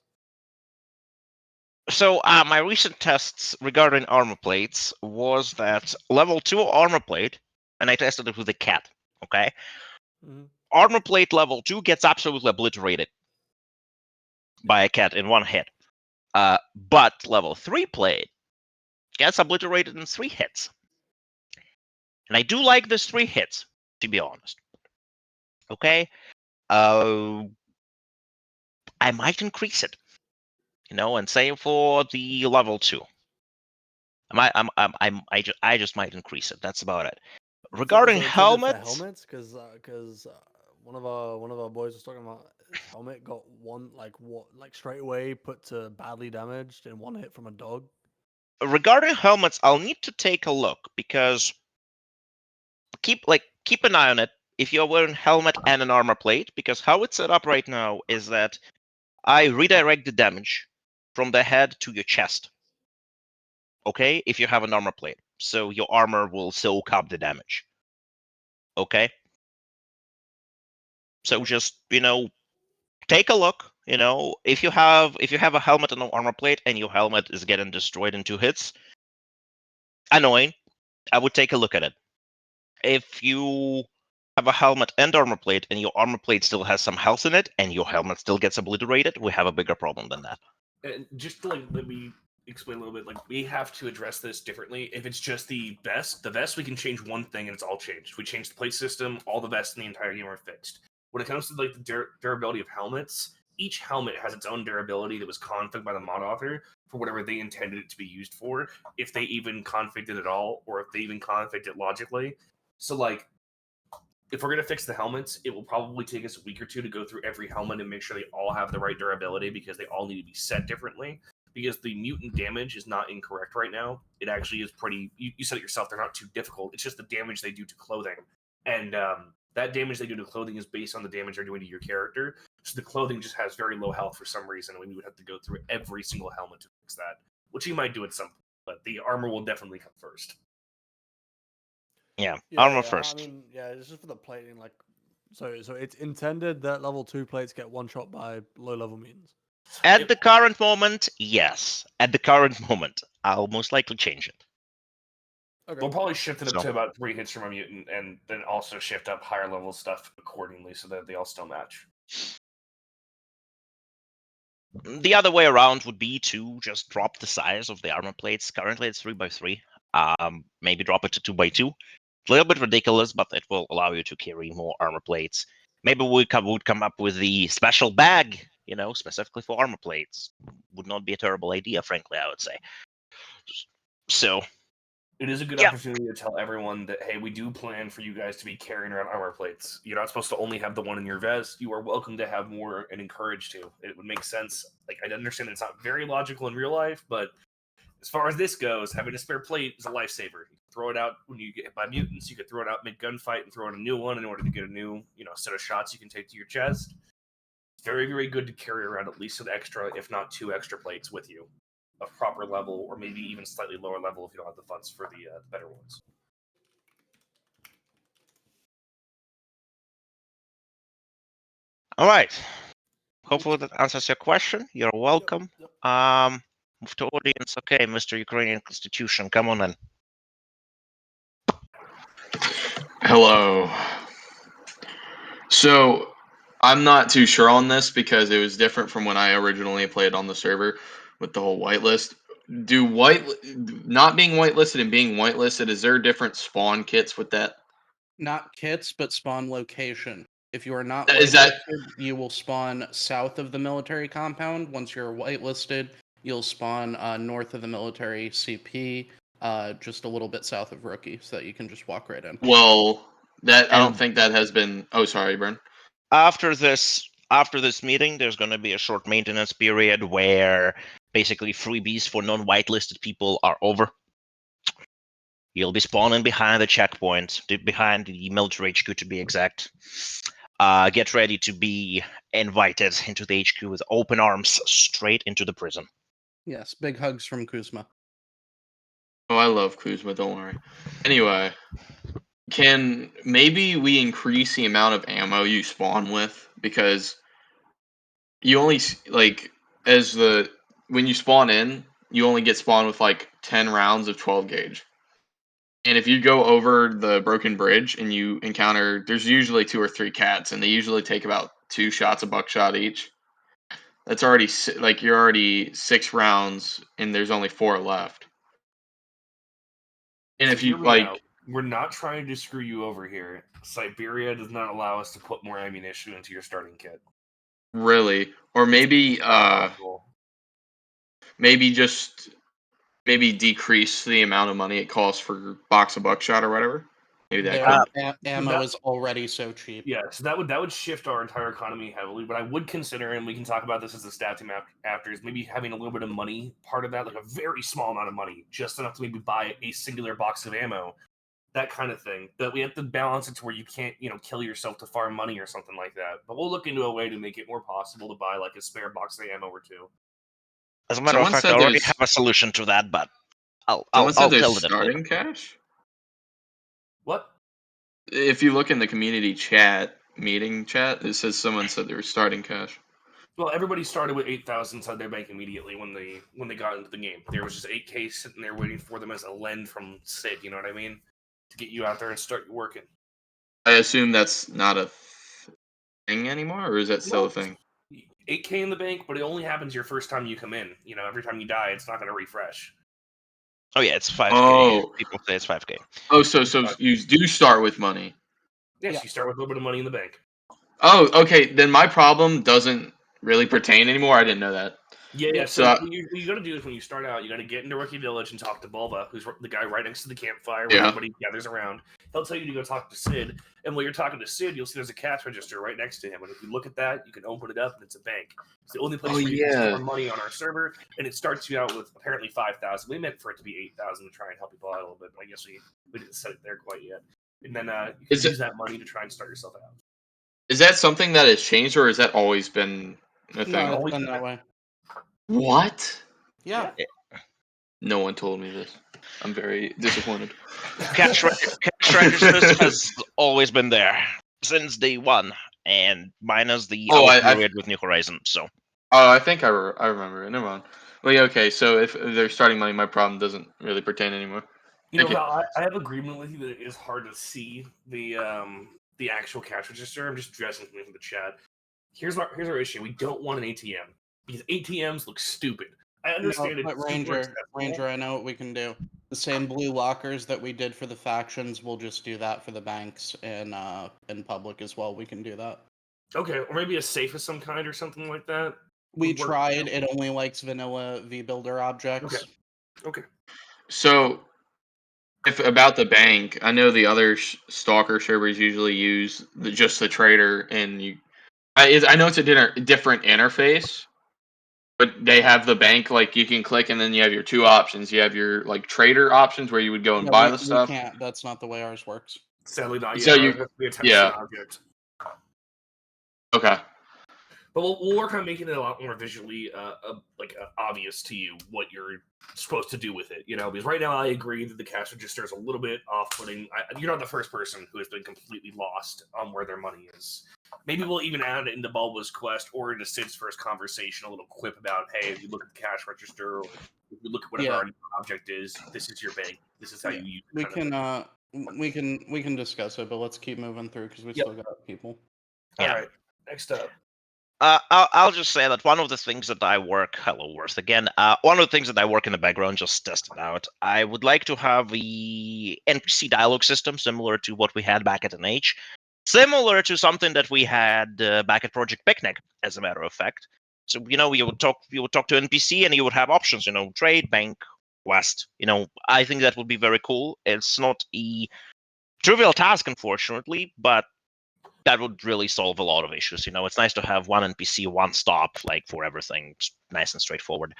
So my recent tests regarding armor plates was that level 2 armor plate, and I tested it with a cat. Okay, Mhm. armor plate level 2 gets absolutely obliterated by a cat in one hit. But level 3 plate gets obliterated in 3 hits. And I do like this 3 hits, to be honest. Okay, I might increase it, and same for the level 2. I just might increase it. That's about it. Regarding so intended for helmets, helmets, because one of our boys was talking about his helmet got one like straight away put to badly damaged in one hit from a dog. I'll need to take a look because keep an eye on it if you're wearing helmet and an armor plate, because how it's set up right now is that I redirect the damage from the head to your chest. Okay, if you have an armor plate, so your armor will soak up the damage. Okay, so just take a look. If you have a helmet and an armor plate and your helmet is getting destroyed in 2 hits, annoying. I would take a look at it. If you have a helmet and armor plate and your armor plate still has some health in it and your helmet still gets obliterated, we have a bigger problem than that. And just to let me explain a little bit, we have to address this differently. If it's just the vest, we can change one thing and it's all changed. If we change the plate system, all the vests in the entire game are fixed. When it comes to the durability of helmets, each helmet has its own durability that was configured by the mod author for whatever they intended it to be used for, if they even configured it at all, or if they even configured it logically. So if we're going to fix the helmets, it will probably take us a week or 2 to go through every helmet and make sure they all have the right durability, because they all need to be set differently. Because the mutant damage is not incorrect right now. It actually is pretty. You said it yourself. They're not too difficult. It's just the damage they do to clothing, and that damage they do to clothing is based on the damage they're doing to your character. So the clothing just has very low health for some reason, and we would have to go through every single helmet to fix that, which you might do at some point. But the armor will definitely come first. Yeah, armor I first. mean, it's just for the plating. So it's intended that level 2 plates get one shot by low level mutants. At the current moment, yes. At the current moment, I'll most likely change it. Okay. We'll probably shift it up to about 3 hits from a mutant, and then also shift up higher level stuff accordingly so that they all still match. The other way around would be to just drop the size of the armor plates. Currently, it's 3x3. Maybe drop it to 2x2. A little bit ridiculous, but it will allow you to carry more armor plates. Maybe we would come up with the special bag, specifically for armor plates. Would not be a terrible idea, frankly, I would say. So it is a good opportunity to tell everyone that, hey, we do plan for you guys to be carrying around armor plates. You're not supposed to only have the one in your vest. You are welcome to have more and encouraged to. It would make sense. I understand it's not very logical in real life, but as far as this goes, having a spare plate is a lifesaver. You can throw it out when you get hit by mutants. You could throw it out mid-gunfight and throw in a new one in order to get a new, set of shots you can take to your chest. It's very, very good to carry around at least an extra, if not 2 extra plates with you, of proper level, or maybe even slightly lower level if you don't have the funds for the better ones. All right. Hopefully that answers your question. You're welcome. Yep. Move to audience. Okay, Mr. Ukrainian Constitution, come on in. Hello. So, I'm not too sure on this because it was different from when I originally played on the server with the whole whitelist. Not being whitelisted and being whitelisted, is there different spawn kits with that? Not kits, but spawn location. If you are not Is that- whitelisted, you will spawn south of the military compound. Once you're whitelisted, you'll spawn north of the military CP, just a little bit south of Rookie, so that you can just walk right in. Well, I don't think that has been. Oh, sorry, Bern. After this meeting, there's going to be a short maintenance period where basically freebies for non-whitelisted people are over. You'll be spawning behind the checkpoint, behind the military HQ to be exact. Get ready to be invited into the HQ with open arms straight into the prison. Yes, big hugs from Kuzma. Oh, I love Kuzma, don't worry. Anyway, can maybe we increase the amount of ammo you spawn with? Because you only, as the when you spawn in, you only get spawned with like 10 rounds of 12 gauge. And if you go over the broken bridge and you encounter, there's usually 2 or 3 cats, and they usually take about 2 shots of buckshot each. That's already like you're already 6 rounds, and there's only 4 left. And So if you hear me like, out. We're not trying to screw you over here. Siberia does not allow us to put more ammunition into your starting kit. really, or maybe maybe just decrease the amount of money it costs for box of buckshot or whatever. Maybe that Their could. ammo is already so cheap. Yeah, so that would shift our entire economy heavily. But I would consider, and we can talk about this as a stat team after, is maybe having a little bit of money part of that, like a very small amount of money, just enough to maybe buy a singular box of ammo, that kind of thing. That we have to balance it to where you can't, kill yourself to farm money or something like that. But we'll look into a way to make it more possible to buy like a spare box of ammo or two. As a matter Someone of fact, said I already there's- have a solution to that, but Someone said I'll there's tell them later. starting cash. What? If you look in the community chat, meeting chat, it says someone said they were starting cash. Well, everybody started with 8,000 inside their bank immediately when they got into the game. There was just 8K sitting there waiting for them as a lend from Sid. You know what I mean? To get you out there and start working. I assume that's not a thing anymore, or is that still a thing? 8K in the bank, but it only happens your first time you come in. Every time you die, it's not going to refresh. Oh yeah, it's 5K. Oh. People say it's 5K. Oh, so you do start with money. Yes, Yeah. you start with a little bit of money in the bank. Oh, okay. Then my problem doesn't really pertain anymore. I didn't know that. Yeah. So So- what you got to do is when you start out, you got to get into Rookie Village and talk to Bulba, who's the guy right next to the campfire where Yeah. everybody gathers around. He'll tell you to go talk to Sid, and while you're talking to Sid, you'll see there's a cash register right next to him. And if you look at that, you can open it up, and it's a bank. It's the only place Oh, where you can yeah. store money on our server, and it starts you out with apparently 5,000. We meant for it to be 8,000 to try and help people out a little bit, but I guess we didn't set it there quite yet. And then you Is can it- use that money to try and start yourself out. Is that something that has changed, or has that always been a thing? No, it's been that way. What? Yeah. No one told me this. I'm very disappointed. Cash registers has always been there since day one, and minus the Oh, hour I- period with New Horizon. So Oh, I think I remember it. Never mind. Well, yeah, okay. So if they're starting money, my problem doesn't really pertain anymore. Okay. Val, I have agreement with you that it is hard to see the actual cash register. I'm just addressing something from the chat. Here's our issue. We don't want an ATM because ATMs look stupid. I understand No, it. but Ranger, I know what we can do. The same blue lockers that we did for the factions, we'll just do that for the banks and in public as well. We can do that. Okay, or maybe a safe of some kind or something like that. We would work. tried. It only likes vanilla VBuilder objects. Okay. So, if about the bank, I know the other Stalker servers usually use just the trader, and I know it's a different interface, but they have the bank like you can click, and then you have your 2 options. You have your like trader options where you would go and No, buy we, the stuff. We can't. That's not the way ours works. Sadly not. So Yeah, you- it has to be a 10% yeah. object. Okay. But we'll work on making it a lot more visually obvious to you what you're supposed to do with it. Because right now I agree that the cash register is a little bit off-putting. You're not the first person who has been completely lost on where their money is. Maybe we'll even add it into Bulba's quest or into Sid's first conversation, a little quip about, hey, if you look at the cash register, or if you look at whatever our object is, this is your bank. This is how you use it. We can discuss it, but let's keep moving through because we Yep. still got people. Yeah. All right. Next up. I'll just say that one of the things that I work, hello Worth again, one of the things that I work in the background, just test it out. I would like to have the NPC dialogue system similar to what we had back at NH, similar to something that we had back at Project Picnic, as a matter of fact. So you would talk to NPC and you would have options, trade, bank, quest. I think that would be very cool. It's not a trivial task, unfortunately, but that would really solve a lot of issues. It's nice to have one NPC, one stop, like for everything, just nice and straightforward.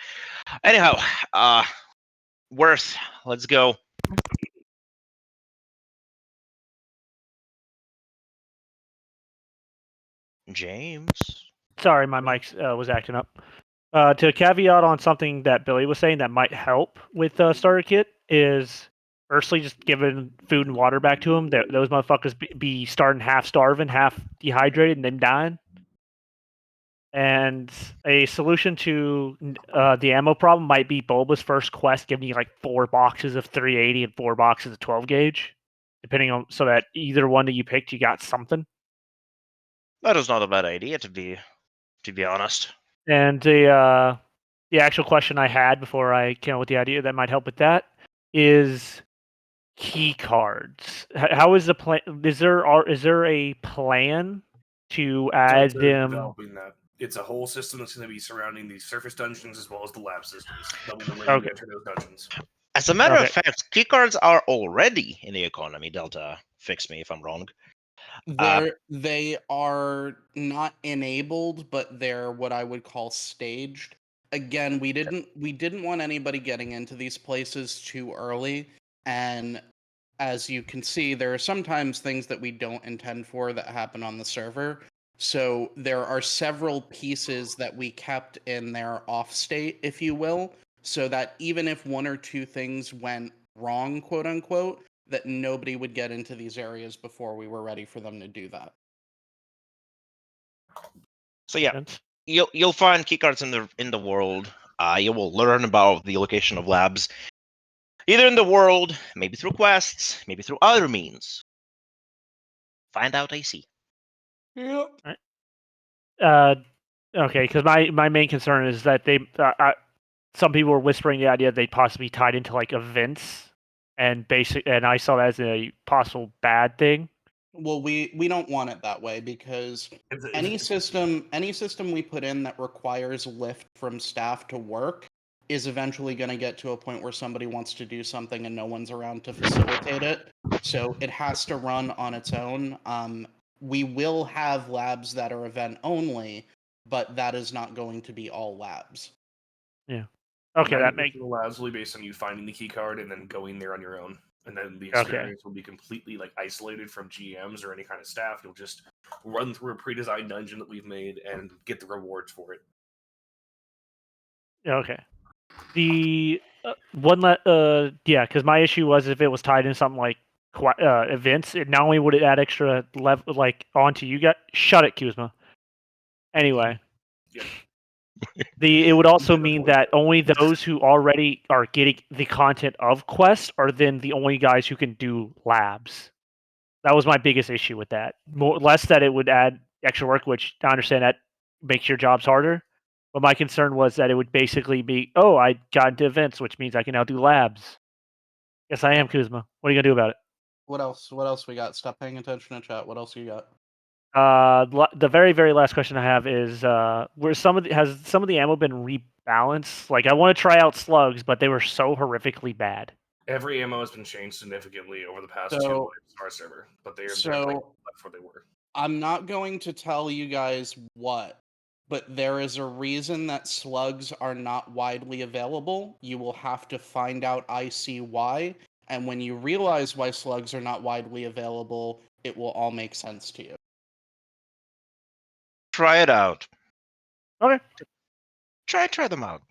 Anyhow, Worth, let's go. James. Sorry, my mic was acting up. To caveat on something that Billy was saying that might help with starter kit is firstly just giving food and water back to them. Those motherfuckers be starting half starving, half dehydrated, and then dying. And a solution to the ammo problem might be Bulba's first quest giving you like 4 boxes of 380 and 4 boxes of 12 gauge, depending on so that either one that you picked, you got something. That is not a bad idea, to be honest. And the actual question I had before I came up with the idea that might help with that is key cards. How is the plan? Is there a plan to add So they're them? developing that. It's a whole system that's going to be surrounding the surface dungeons as well as the lab systems. That'll be the way you Okay. enter those dungeons. As a matter Okay. of fact, keycards are already in the economy. Delta, fix me if I'm wrong. They are not enabled, but they're what I would call staged. Again, we didn't want anybody getting into these places too early, and as you can see, there are sometimes things that we don't intend for that happen on the server. So there are several pieces that we kept in their off state, if you will, so that even if 1 or 2 things went wrong, quote unquote, that nobody would get into these areas before we were ready for them to do that. So yeah, you'll find keycards in the world. You will learn about the location of labs, either in the world, maybe through quests, maybe through other means. Find out, AC. Yep. Okay, because my main concern is that they some people were whispering the idea they possibly tied into like events, and I saw that as a possible bad thing. Well, we don't want it that way because any system we put in that requires lift from staff to work is eventually going to get to a point where somebody wants to do something and no one's around to facilitate it. So it has to run on its own. We will have labs that are event only, but that is not going to be all labs. Yeah. Okay, that makes the labs will be based on you finding the key card and then going there on your own. And then the Okay. experience will be completely like isolated from GMs or any kind of staff. You'll just run through a pre-designed dungeon that we've made and get the rewards for it. Okay. The because my issue was if it was tied in something like events, it not only would it add extra level like onto you guys. Shut it, Kuzma. Anyway, Yeah. it would also mean that only those who already are getting the content of Quest are then the only guys who can do labs. That was my biggest issue with that. Less that it would add extra work, which I understand that makes your jobs harder. But my concern was that it would basically be, oh, I got into events, which means I can now do labs. Yes, I am, Kuzma. What are you gonna do about it? What else? What else we got? Stop paying attention to chat. What else you got? The very, very last question I have is, has some of the ammo been rebalanced? Like, I want to try out slugs, but they were so horrifically bad. Every ammo has been changed significantly over the past 2 So- wipes of our server, but they're so- like left where they were. I'm not going to tell you guys what, but there is a reason that slugs are not widely available. You will have to find out why, and when you realize why slugs are not widely available, it will all make sense to you. Try it out. Okay. Try them out.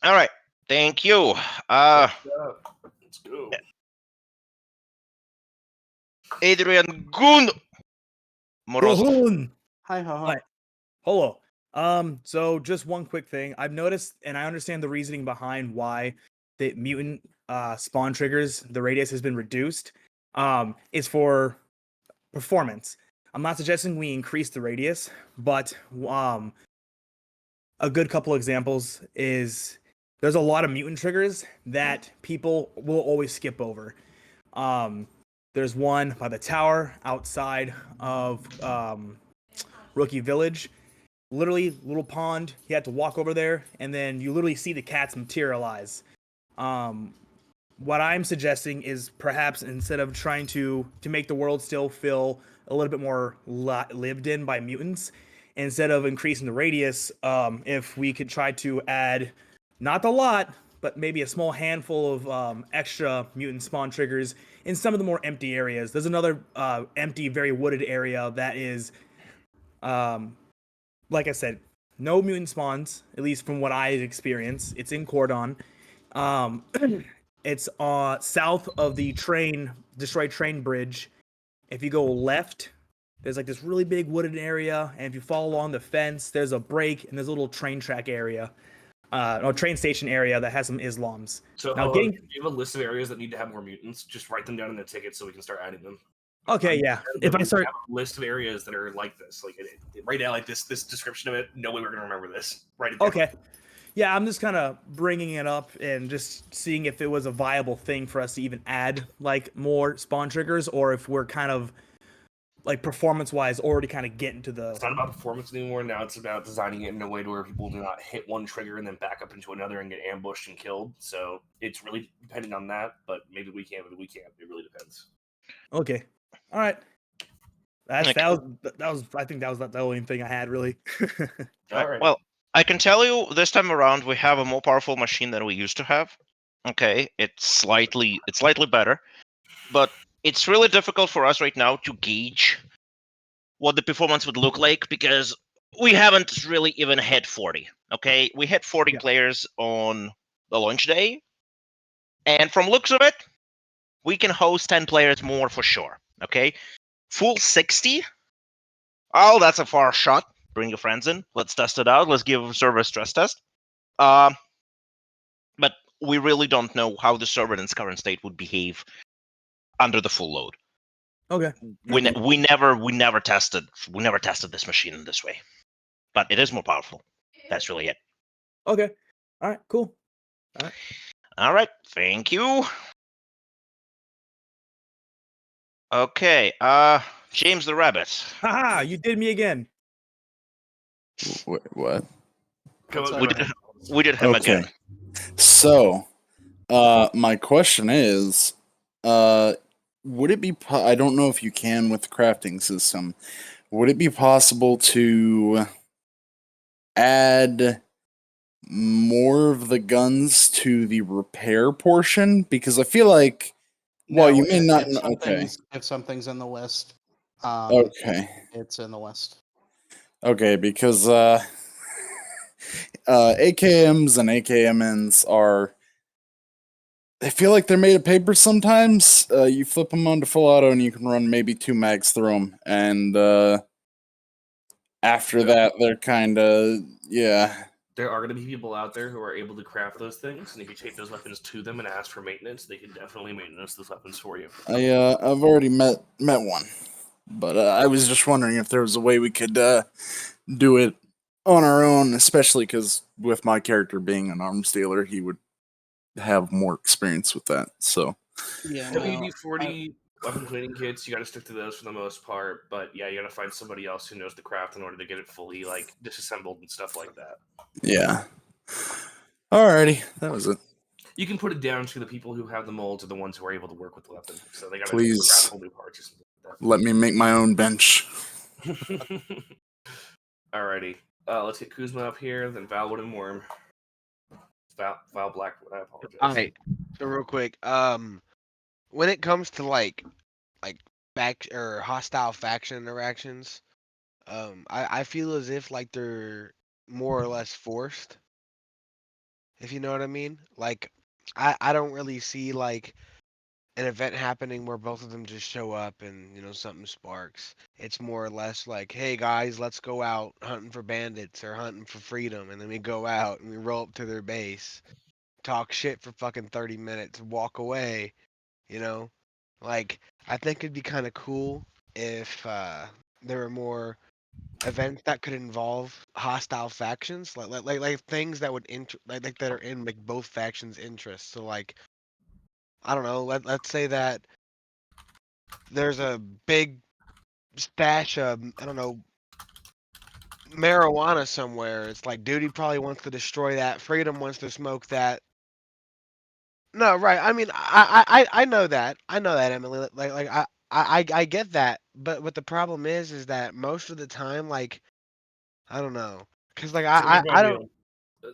All right. Thank you. Let's go. Adrian Gun. Morozov. Rohun! Hi, ho, ho. Hi. Hello. So just one quick thing. I've noticed, and I understand the reasoning behind why the mutant spawn triggers, the radius has been reduced, is for performance. I'm not suggesting we increase the radius, but a good couple examples is there's a lot of mutant triggers that people will always skip over. There's one by the tower outside of Rookie Village. Literally, little pond. You had to walk over there, and then you literally see the cats materialize. What I'm suggesting is perhaps instead of trying to make the world still feel a little bit more lived in by mutants, instead of increasing the radius, if we could try to add, not a lot, but maybe a small handful of extra mutant spawn triggers in some of the more empty areas. There's another empty, very wooded area that is, like I said, no mutant spawns, at least from what I experienced. It's in Cordon. It's south of the destroyed train bridge. If you go left there's like this really big wooded area, and if you follow along the fence, there's a break and there's a little train track area, no train station area that has some Islams. So, Now, do you have a list of areas that need to have more mutants? Just write them down in the ticket so we can start adding them. Okay, yeah. If I start have a list of areas that are like this, like right now, like this description of it, no way we're gonna remember this. Write it down. Okay. Yeah, I'm just kind of bringing it up and just seeing if it was a viable thing for us to even add like more spawn triggers, or if we're kind of like performance-wise already kind of getting to the. It's not about performance anymore. Now it's about designing it in a way to where people do not hit one trigger and then back up into another and get ambushed and killed. So it's really depending on that. But maybe we can, maybe we can't. It really depends. Okay. All right. That Okay. was I think that was the only thing I had really. All right. Well, I can tell you this time around we have a more powerful machine than we used to have. Okay, it's slightly better, but it's really difficult for us right now to gauge what the performance would look like because we haven't really even hit 40. Okay, we hit 40 players on the launch day, and from looks of it, we can host 10 players more for sure. Okay, full 60. Oh, that's a far shot. Bring your friends in. Let's test it out. Let's give a server a stress test. But we really don't know how the server in its current state would behave under the full load. Okay. We never tested this machine in this way, but it is more powerful. That's really it. Okay. All right. Cool. All right. Thank you. Okay. James the Rabbit. Haha! You did me again. What? We did him Okay. again. So, my question is, would it be? I don't know if you can with the crafting system. Would it be possible to add more of the guns to the repair portion? Because I feel like, well, No, you may not. Okay. If something's in the list, Okay. it's in the list. Okay, because AKMs and AKMNs are. I feel like they're made of paper sometimes. You flip them onto full auto and you can run maybe 2 mags through them. And after that, they're kind of, yeah. There are going to be people out there who are able to craft those things, and if you take those weapons to them and ask for maintenance, they can definitely maintenance those weapons for you. I've already met one. But I was just wondering if there was a way we could do it on our own, especially because with my character being an arms dealer, he would have more experience with that. So, yeah, WD-40 weapon cleaning kits, you got to stick to those for the most part. But yeah, you got to find somebody else who knows the craft in order to get it fully like disassembled and stuff like that. yeah. Alrighty, that was it. You can put it down to the people who have the molds are the ones who are able to work with the weapon. So they got to Please craft whole new parts or something like that. let me make my own bench. Alrighty. Let's get Kuzma up here, then Valwood and Worm. Val Blackwood, I apologize. Alright, so real quick, when it comes to like back or hostile faction interactions, I feel as if like they're more or less forced. If you know what I mean? Like I don't really see like an event happening where both of them just show up and something sparks. It's more or less like, hey guys, let's go out hunting for bandits or hunting for freedom, and then we go out and we roll up to their base, talk shit for fucking 30 minutes, walk away. Like I think it'd be kind of cool if there were more events that could involve hostile factions, like things that would like that are in like both factions' interests. So like, I don't know. Let's say that there's a big stash of, I don't know, marijuana somewhere. It's like Duty probably wants to destroy that. Freedom wants to smoke that. No, right. I mean, I know that. I know that, Emily. I get that. But the problem is that most of the time, like, I don't know, because like I don't.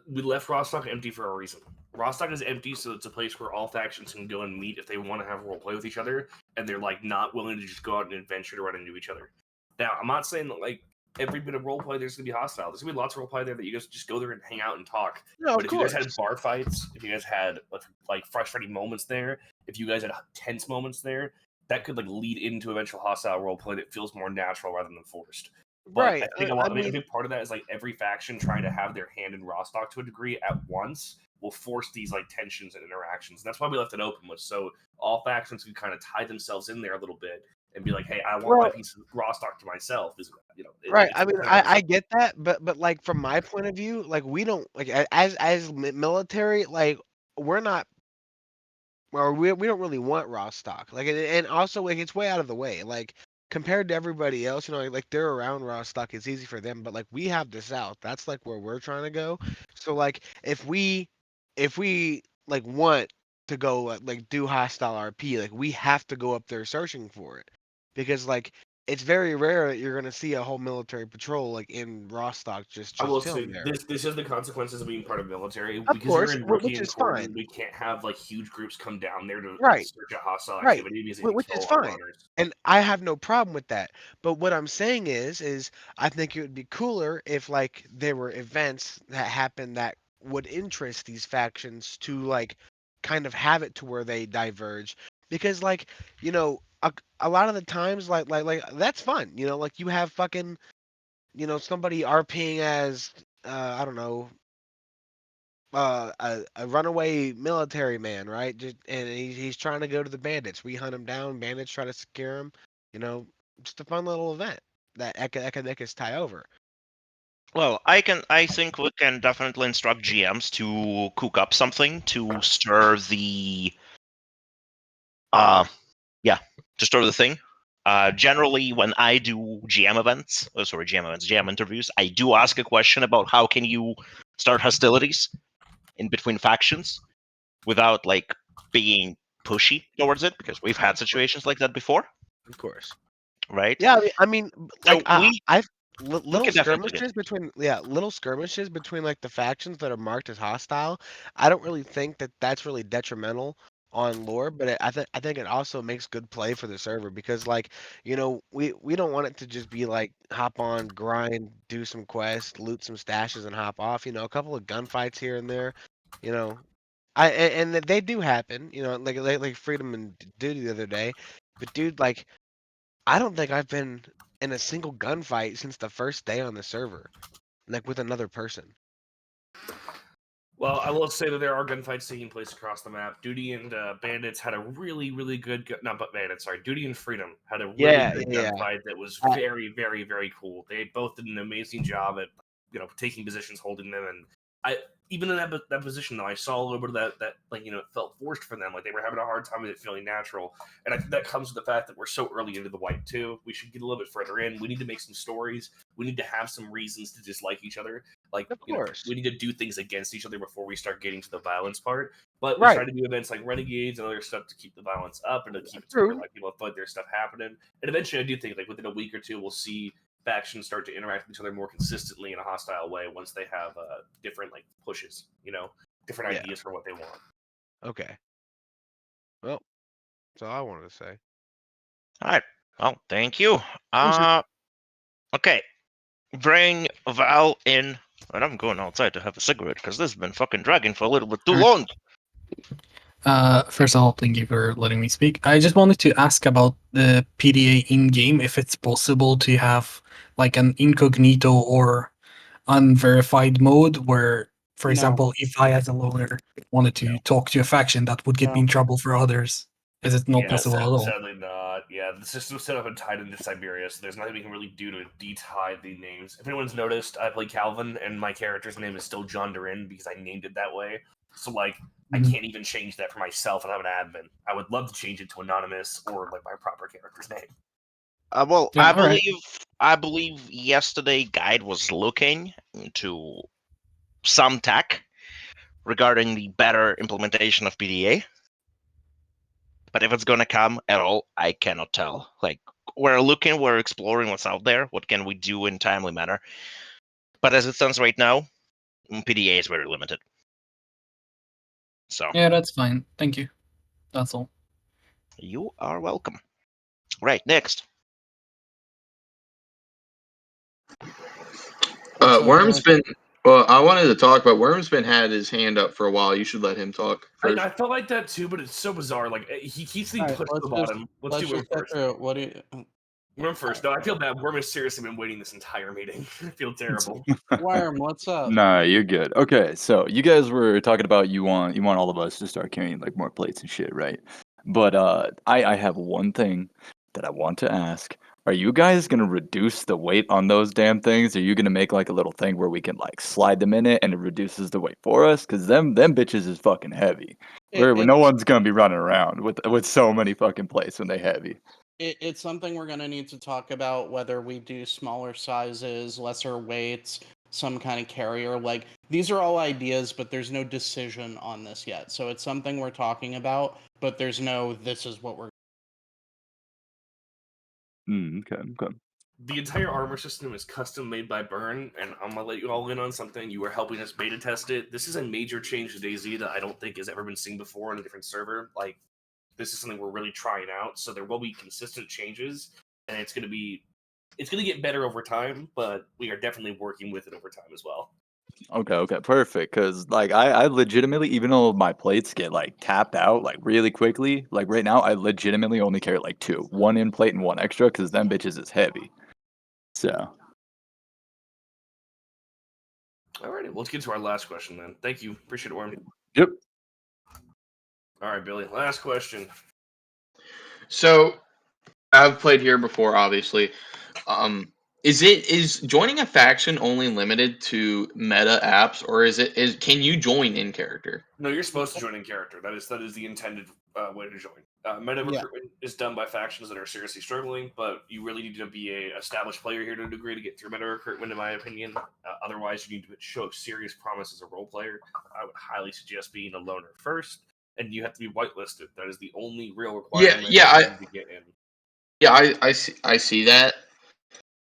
We left Rostock empty for a reason. Rostock is empty, so it's a place where all factions can go and meet if they want to have role play with each other, and they're like not willing to just go out and adventure to run into each other. Now, I'm not saying that like every bit of role play there's gonna be hostile. There's gonna be lots of role play there that you guys just go there and hang out and talk. No, but of if you guys course. had bar fights, if you guys had like frustrating moments there, if you guys had tense moments there, that could like lead into eventual hostile roleplay that feels more natural rather than forced. But Right. I think a big part of that is like every faction trying to have their hand in Rostock to a degree at once will force these like tensions and interactions. And that's why we left it open, was so all factions can kind of tie themselves in there a little bit and be like, hey, I want my piece of Rostock to myself. Is Right. I mean, I get that, but like from my point of view, like we don't like as military, like we're not, or we don't really want Rostock. Like, and also like it's way out of the way. Like compared to everybody else, like they're around Rostock, it's easy for them. But like we have the South. That's like where we're trying to go. So like if we like want to go like do hostile RP, like we have to go up there searching for it, because like it's very rare that you're gonna see a whole military patrol like in Rostock just I will say chilling there. this is the consequences of being part of the military. Of Because course, you're in Rookie which and is Corden, fine. we can't have like huge groups come down there to Right. search a hostile Right. activity because Which is fine. And I have no problem with that. But what I'm saying is I think it would be cooler if like there were events that happen that would interest these factions to like kind of have it to where they diverge. Because like, a lot of the times like that's fun. Like you have fucking, somebody RPing as I don't know, a runaway military man, right? And he's trying to go to the bandits. We hunt him down. Bandits try to scare him. Just a fun little event that can make us tie over. Well, I think we can definitely instruct GMs to cook up something to stir the thing. Generally, when I do GM interviews, I do ask a question about how can you start hostilities in between factions without like being pushy towards it, because we've had situations like that before. Of course. Right? Yeah, I mean, like I've little can definitely do skirmishes between like the factions that are marked as hostile. I don't really think that that's really detrimental on lore, but I think it also makes good play for the server, because like we don't want it to just be like hop on, grind, do some quests, loot some stashes, and hop off. A couple of gunfights here and there. And they do happen. Like Freedom and Duty the other day. But dude, like I don't think I've been in a single gunfight since the first day on the server, like with another person. Well, I will say that there are gunfights taking place across the map. Duty and Bandits had a really, really good. Not but Bandits, sorry. Duty and Freedom had a really good gunfight that was very, very, very cool. They both did an amazing job at taking positions, holding them, and even in that position though, I saw a little bit of that it felt forced for them. Like they were having a hard time with it feeling natural. And I think that comes with the fact that we're so early into the wipe too. We should get a little bit further in. We need to make some stories. We need to have some reasons to dislike each other. Like of course, we need to do things against each other before we start getting to the violence part. But we try to do events like Renegades and other stuff to keep the violence up and to keep it to where like people feel like there's stuff happening. And eventually, I do think like within a week or two, we'll see factions start to interact with each other more consistently in a hostile way once they have different like pushes, different ideas for what they want. Okay. Well, that's all I wanted to say. All right. Well, thank you. Okay. Bring Val in. And I'm going outside to have a cigarette because this has been fucking dragging for a little bit too long. First of all, thank you for letting me speak. I just wanted to ask about the PDA in-game, if it's possible to have like an incognito or unverified mode where, for example, if I as a loner wanted to talk to a faction, that would get me in trouble for others. Is it not possible at all? Sadly not. Yeah, the system's set up and tied into Siberia, so there's nothing we can really do to detie the names. If anyone's noticed, I play Calvin, and my character's name is still John Durin because I named it that way. So, like, I can't even change that for myself and have an admin. I would love to change it to anonymous or, like, my proper character's name. Well, I believe yesterday Guide was looking into some tech regarding the better implementation of PDA. But if it's going to come at all, I cannot tell. Like, we're exploring what's out there. What can we do in timely manner? But as it stands right now, PDA is very limited. So yeah, that's fine. Thank you. That's all. You are welcome. Right, next. Worm's been Well, I wanted to talk, but Worm's been had his hand up for a while. You should let him talk first. I felt like that too, but it's so bizarre. Like he keeps getting Alright, pushed to the bottom. Let's do Worm just get first. through it. What do you? Worm first. No, I feel bad. Worm has seriously been waiting this entire meeting. I feel terrible. Worm, what's up? Nah, you're good. Okay, so you guys were talking about you want all of us to start carrying like more plates and shit, right? But I have one thing that I want to ask. Are you guys gonna reduce the weight on those damn things? Are you gonna make like a little thing where we can like slide them in it and it reduces the weight for us? Cause them bitches is fucking heavy. No one's gonna be running around with so many fucking plates when they heavy. It's something we're gonna need to talk about, whether we do smaller sizes, lesser weights, some kind of carrier. Like, these are all ideas, but there's no decision on this yet. So it's something we're talking about, but there's no this is what we're. Okay. The entire armor system is custom made by Burn, and I'm gonna let you all in on something. You were helping us beta test it. This is a major change to DayZ that I don't think has ever been seen before on a different server. Like, this is something we're really trying out, so there will be consistent changes, and it's gonna get better over time, but we are definitely working with it over time as well. Okay, perfect. Cause like I legitimately, even though my plates get like tapped out like really quickly, like right now I legitimately only carry like 2, 1 in plate and 1 extra, cause them bitches is heavy. So Alrighty, let's get to our last question then. Thank you. Appreciate it, Worm. Yep. Alright, Billy. Last question. So, I've played here before, obviously. Is joining a faction only limited to meta apps, or can you join in character? No, you're supposed to join in character. That is the intended way to join. Meta recruitment is done by factions that are seriously struggling, but you really need to be a established player here to a degree to get through meta recruitment, in my opinion. Otherwise, you need to show serious promise as a role player. I would highly suggest being a loner first, and you have to be whitelisted. That is the only real requirement to get in. Yeah, I see that,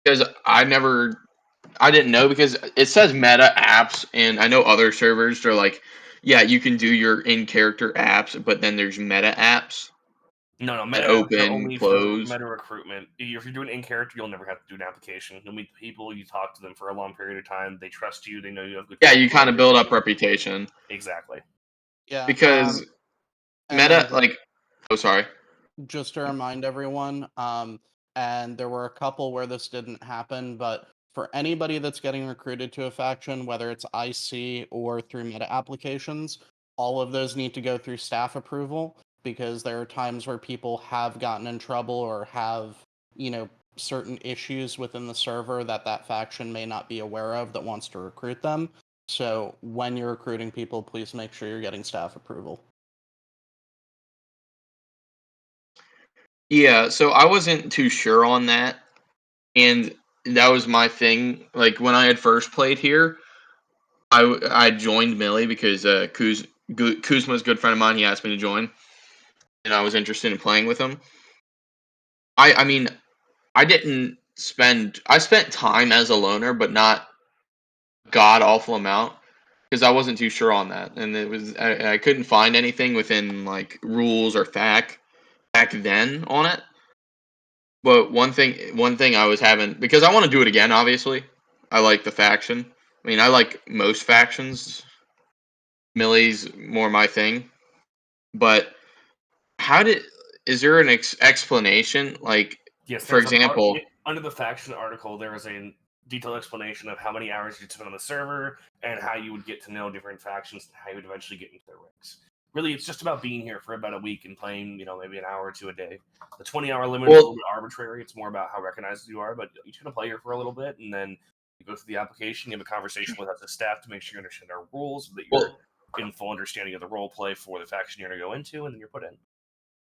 because I didn't know, because it says meta apps, and I know other servers are like, yeah, you can do your in-character apps, but then there's meta apps. No, that meta apps are open, only close. for meta recruitment. If you're doing in character, you'll never have to do an application. You'll meet the people, you talk to them for a long period of time. They trust you. They know you have good. Yeah, you kind of build up reputation. Exactly. Yeah. Because meta, like, oh, sorry. Just to remind everyone, and there were a couple where this didn't happen, but for anybody that's getting recruited to a faction, whether it's IC or through meta applications, all of those need to go through staff approval, because there are times where people have gotten in trouble or have, certain issues within the server that faction may not be aware of that wants to recruit them. So when you're recruiting people, please make sure you're getting staff approval. Yeah, so I wasn't too sure on that, and that was my thing. Like, when I had first played here, I joined Millie because Kuzma's a good friend of mine. He asked me to join, and I was interested in playing with him. I mean, I spent time as a loner, but not god awful amount, because I wasn't too sure on that, and I couldn't find anything within like rules or back then on it. But one thing I was having, because I want to do it again. Obviously, I like the faction. I mean, I like most factions. Millie's more my thing, but is there an explanation? Like, Yes, for example, under the faction article, there is a detailed explanation of how many hours you'd spend on the server and how you would get to know different factions and how you would eventually get into their ranks. Really, it's just about being here for about a week and playing, maybe an hour or two a day. The 20-hour limit is a little bit arbitrary. It's more about how recognized you are, but you're just going to play here for a little bit, and then you go through the application, you have a conversation with us as staff to make sure you understand our rules, that you're in full understanding of the role play for the faction you're going to go into, and then you're put in.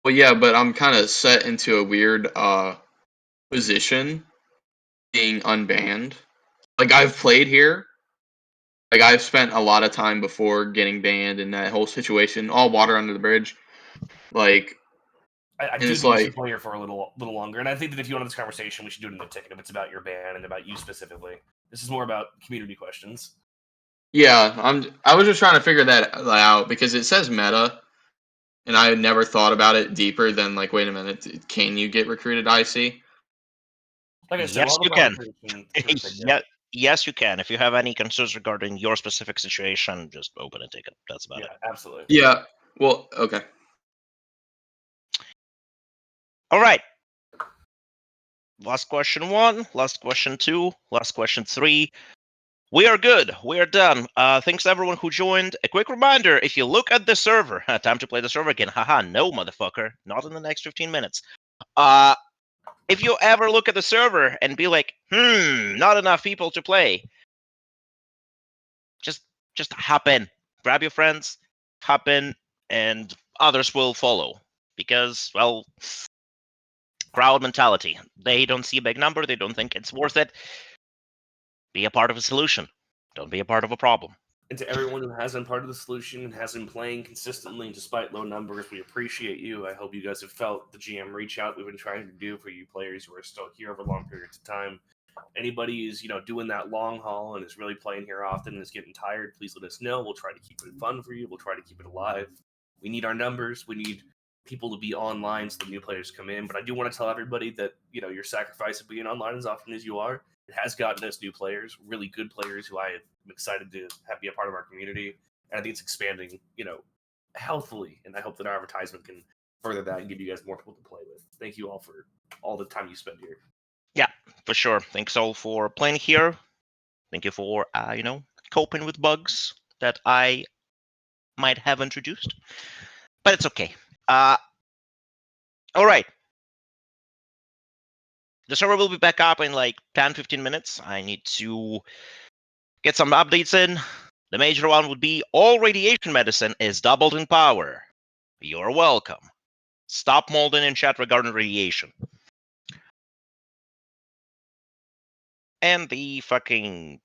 Well, yeah, but I'm kind of set into a weird position being unbanned. Like, I've played here. Like, I've spent a lot of time before getting banned in that whole situation. All water under the bridge. Like, I do think we should play here for a little longer, and I think that if you want this conversation, we should do it in the ticket if it's about your ban and about you specifically. This is more about community questions. Yeah, I was just trying to figure that out, because it says meta, and I had never thought about it deeper than, like, wait a minute, can you get recruited IC? Like I said, Yes, you can. Yes, you can. If you have any concerns regarding your specific situation, just open a ticket. That's about it. Absolutely. Yeah. Well, okay. All right. Last question 1, last question 2, last question 3. We are good. We are done. Thanks to everyone who joined. A quick reminder, if you look at the server, time to play the server again. Haha, no, motherfucker. Not in the next 15 minutes. If you ever look at the server and be like, not enough people to play, just hop in. Grab your friends, hop in, and others will follow. Because, well, crowd mentality. They don't see a big number. They don't think it's worth it. Be a part of a solution. Don't be a part of a problem. And to everyone who has been part of the solution and has been playing consistently despite low numbers, we appreciate you. I hope you guys have felt the GM reach out we've been trying to do for you players who are still here over long periods of time. Anybody who's doing that long haul and is really playing here often and is getting tired, please let us know. We'll try to keep it fun for you. We'll try to keep it alive. We need our numbers. We need people to be online so the new players come in. But I do want to tell everybody that your sacrifice of being online as often as you are, it has gotten us new players, really good players who I am excited to be a part of our community. And I think it's expanding, healthily. And I hope that our advertisement can further that and give you guys more people to play with. Thank you all for all the time you spend here. Yeah, for sure. Thanks all for playing here. Thank you for, coping with bugs that I might have introduced. But it's okay. All right. The server will be back up in like 10-15 minutes. I need to get some updates in. The major one would be all radiation medicine is doubled in power. You're welcome. Stop molding in chat regarding radiation. And the fucking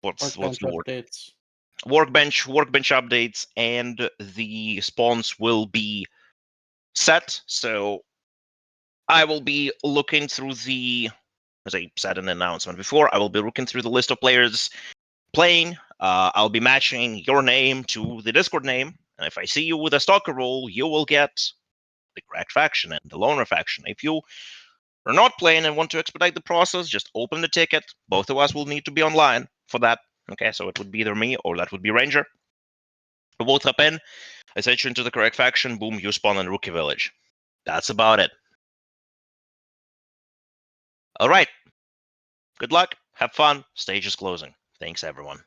what's the word? Updates. Workbench updates, and the spawns will be set. So I will be looking through as I said in the announcement before, I will be looking through the list of players playing. I'll be matching your name to the Discord name, and if I see you with a stalker role, you will get the correct faction and the loner faction. If you are not playing and want to expedite the process, just open the ticket. Both of us will need to be online for that. Okay, so it would be either me or that would be Ranger. We both hop in, I set you into the correct faction, boom, you spawn in Rookie Village. That's about it. All right. Good luck. Have fun. Stage is closing. Thanks, everyone.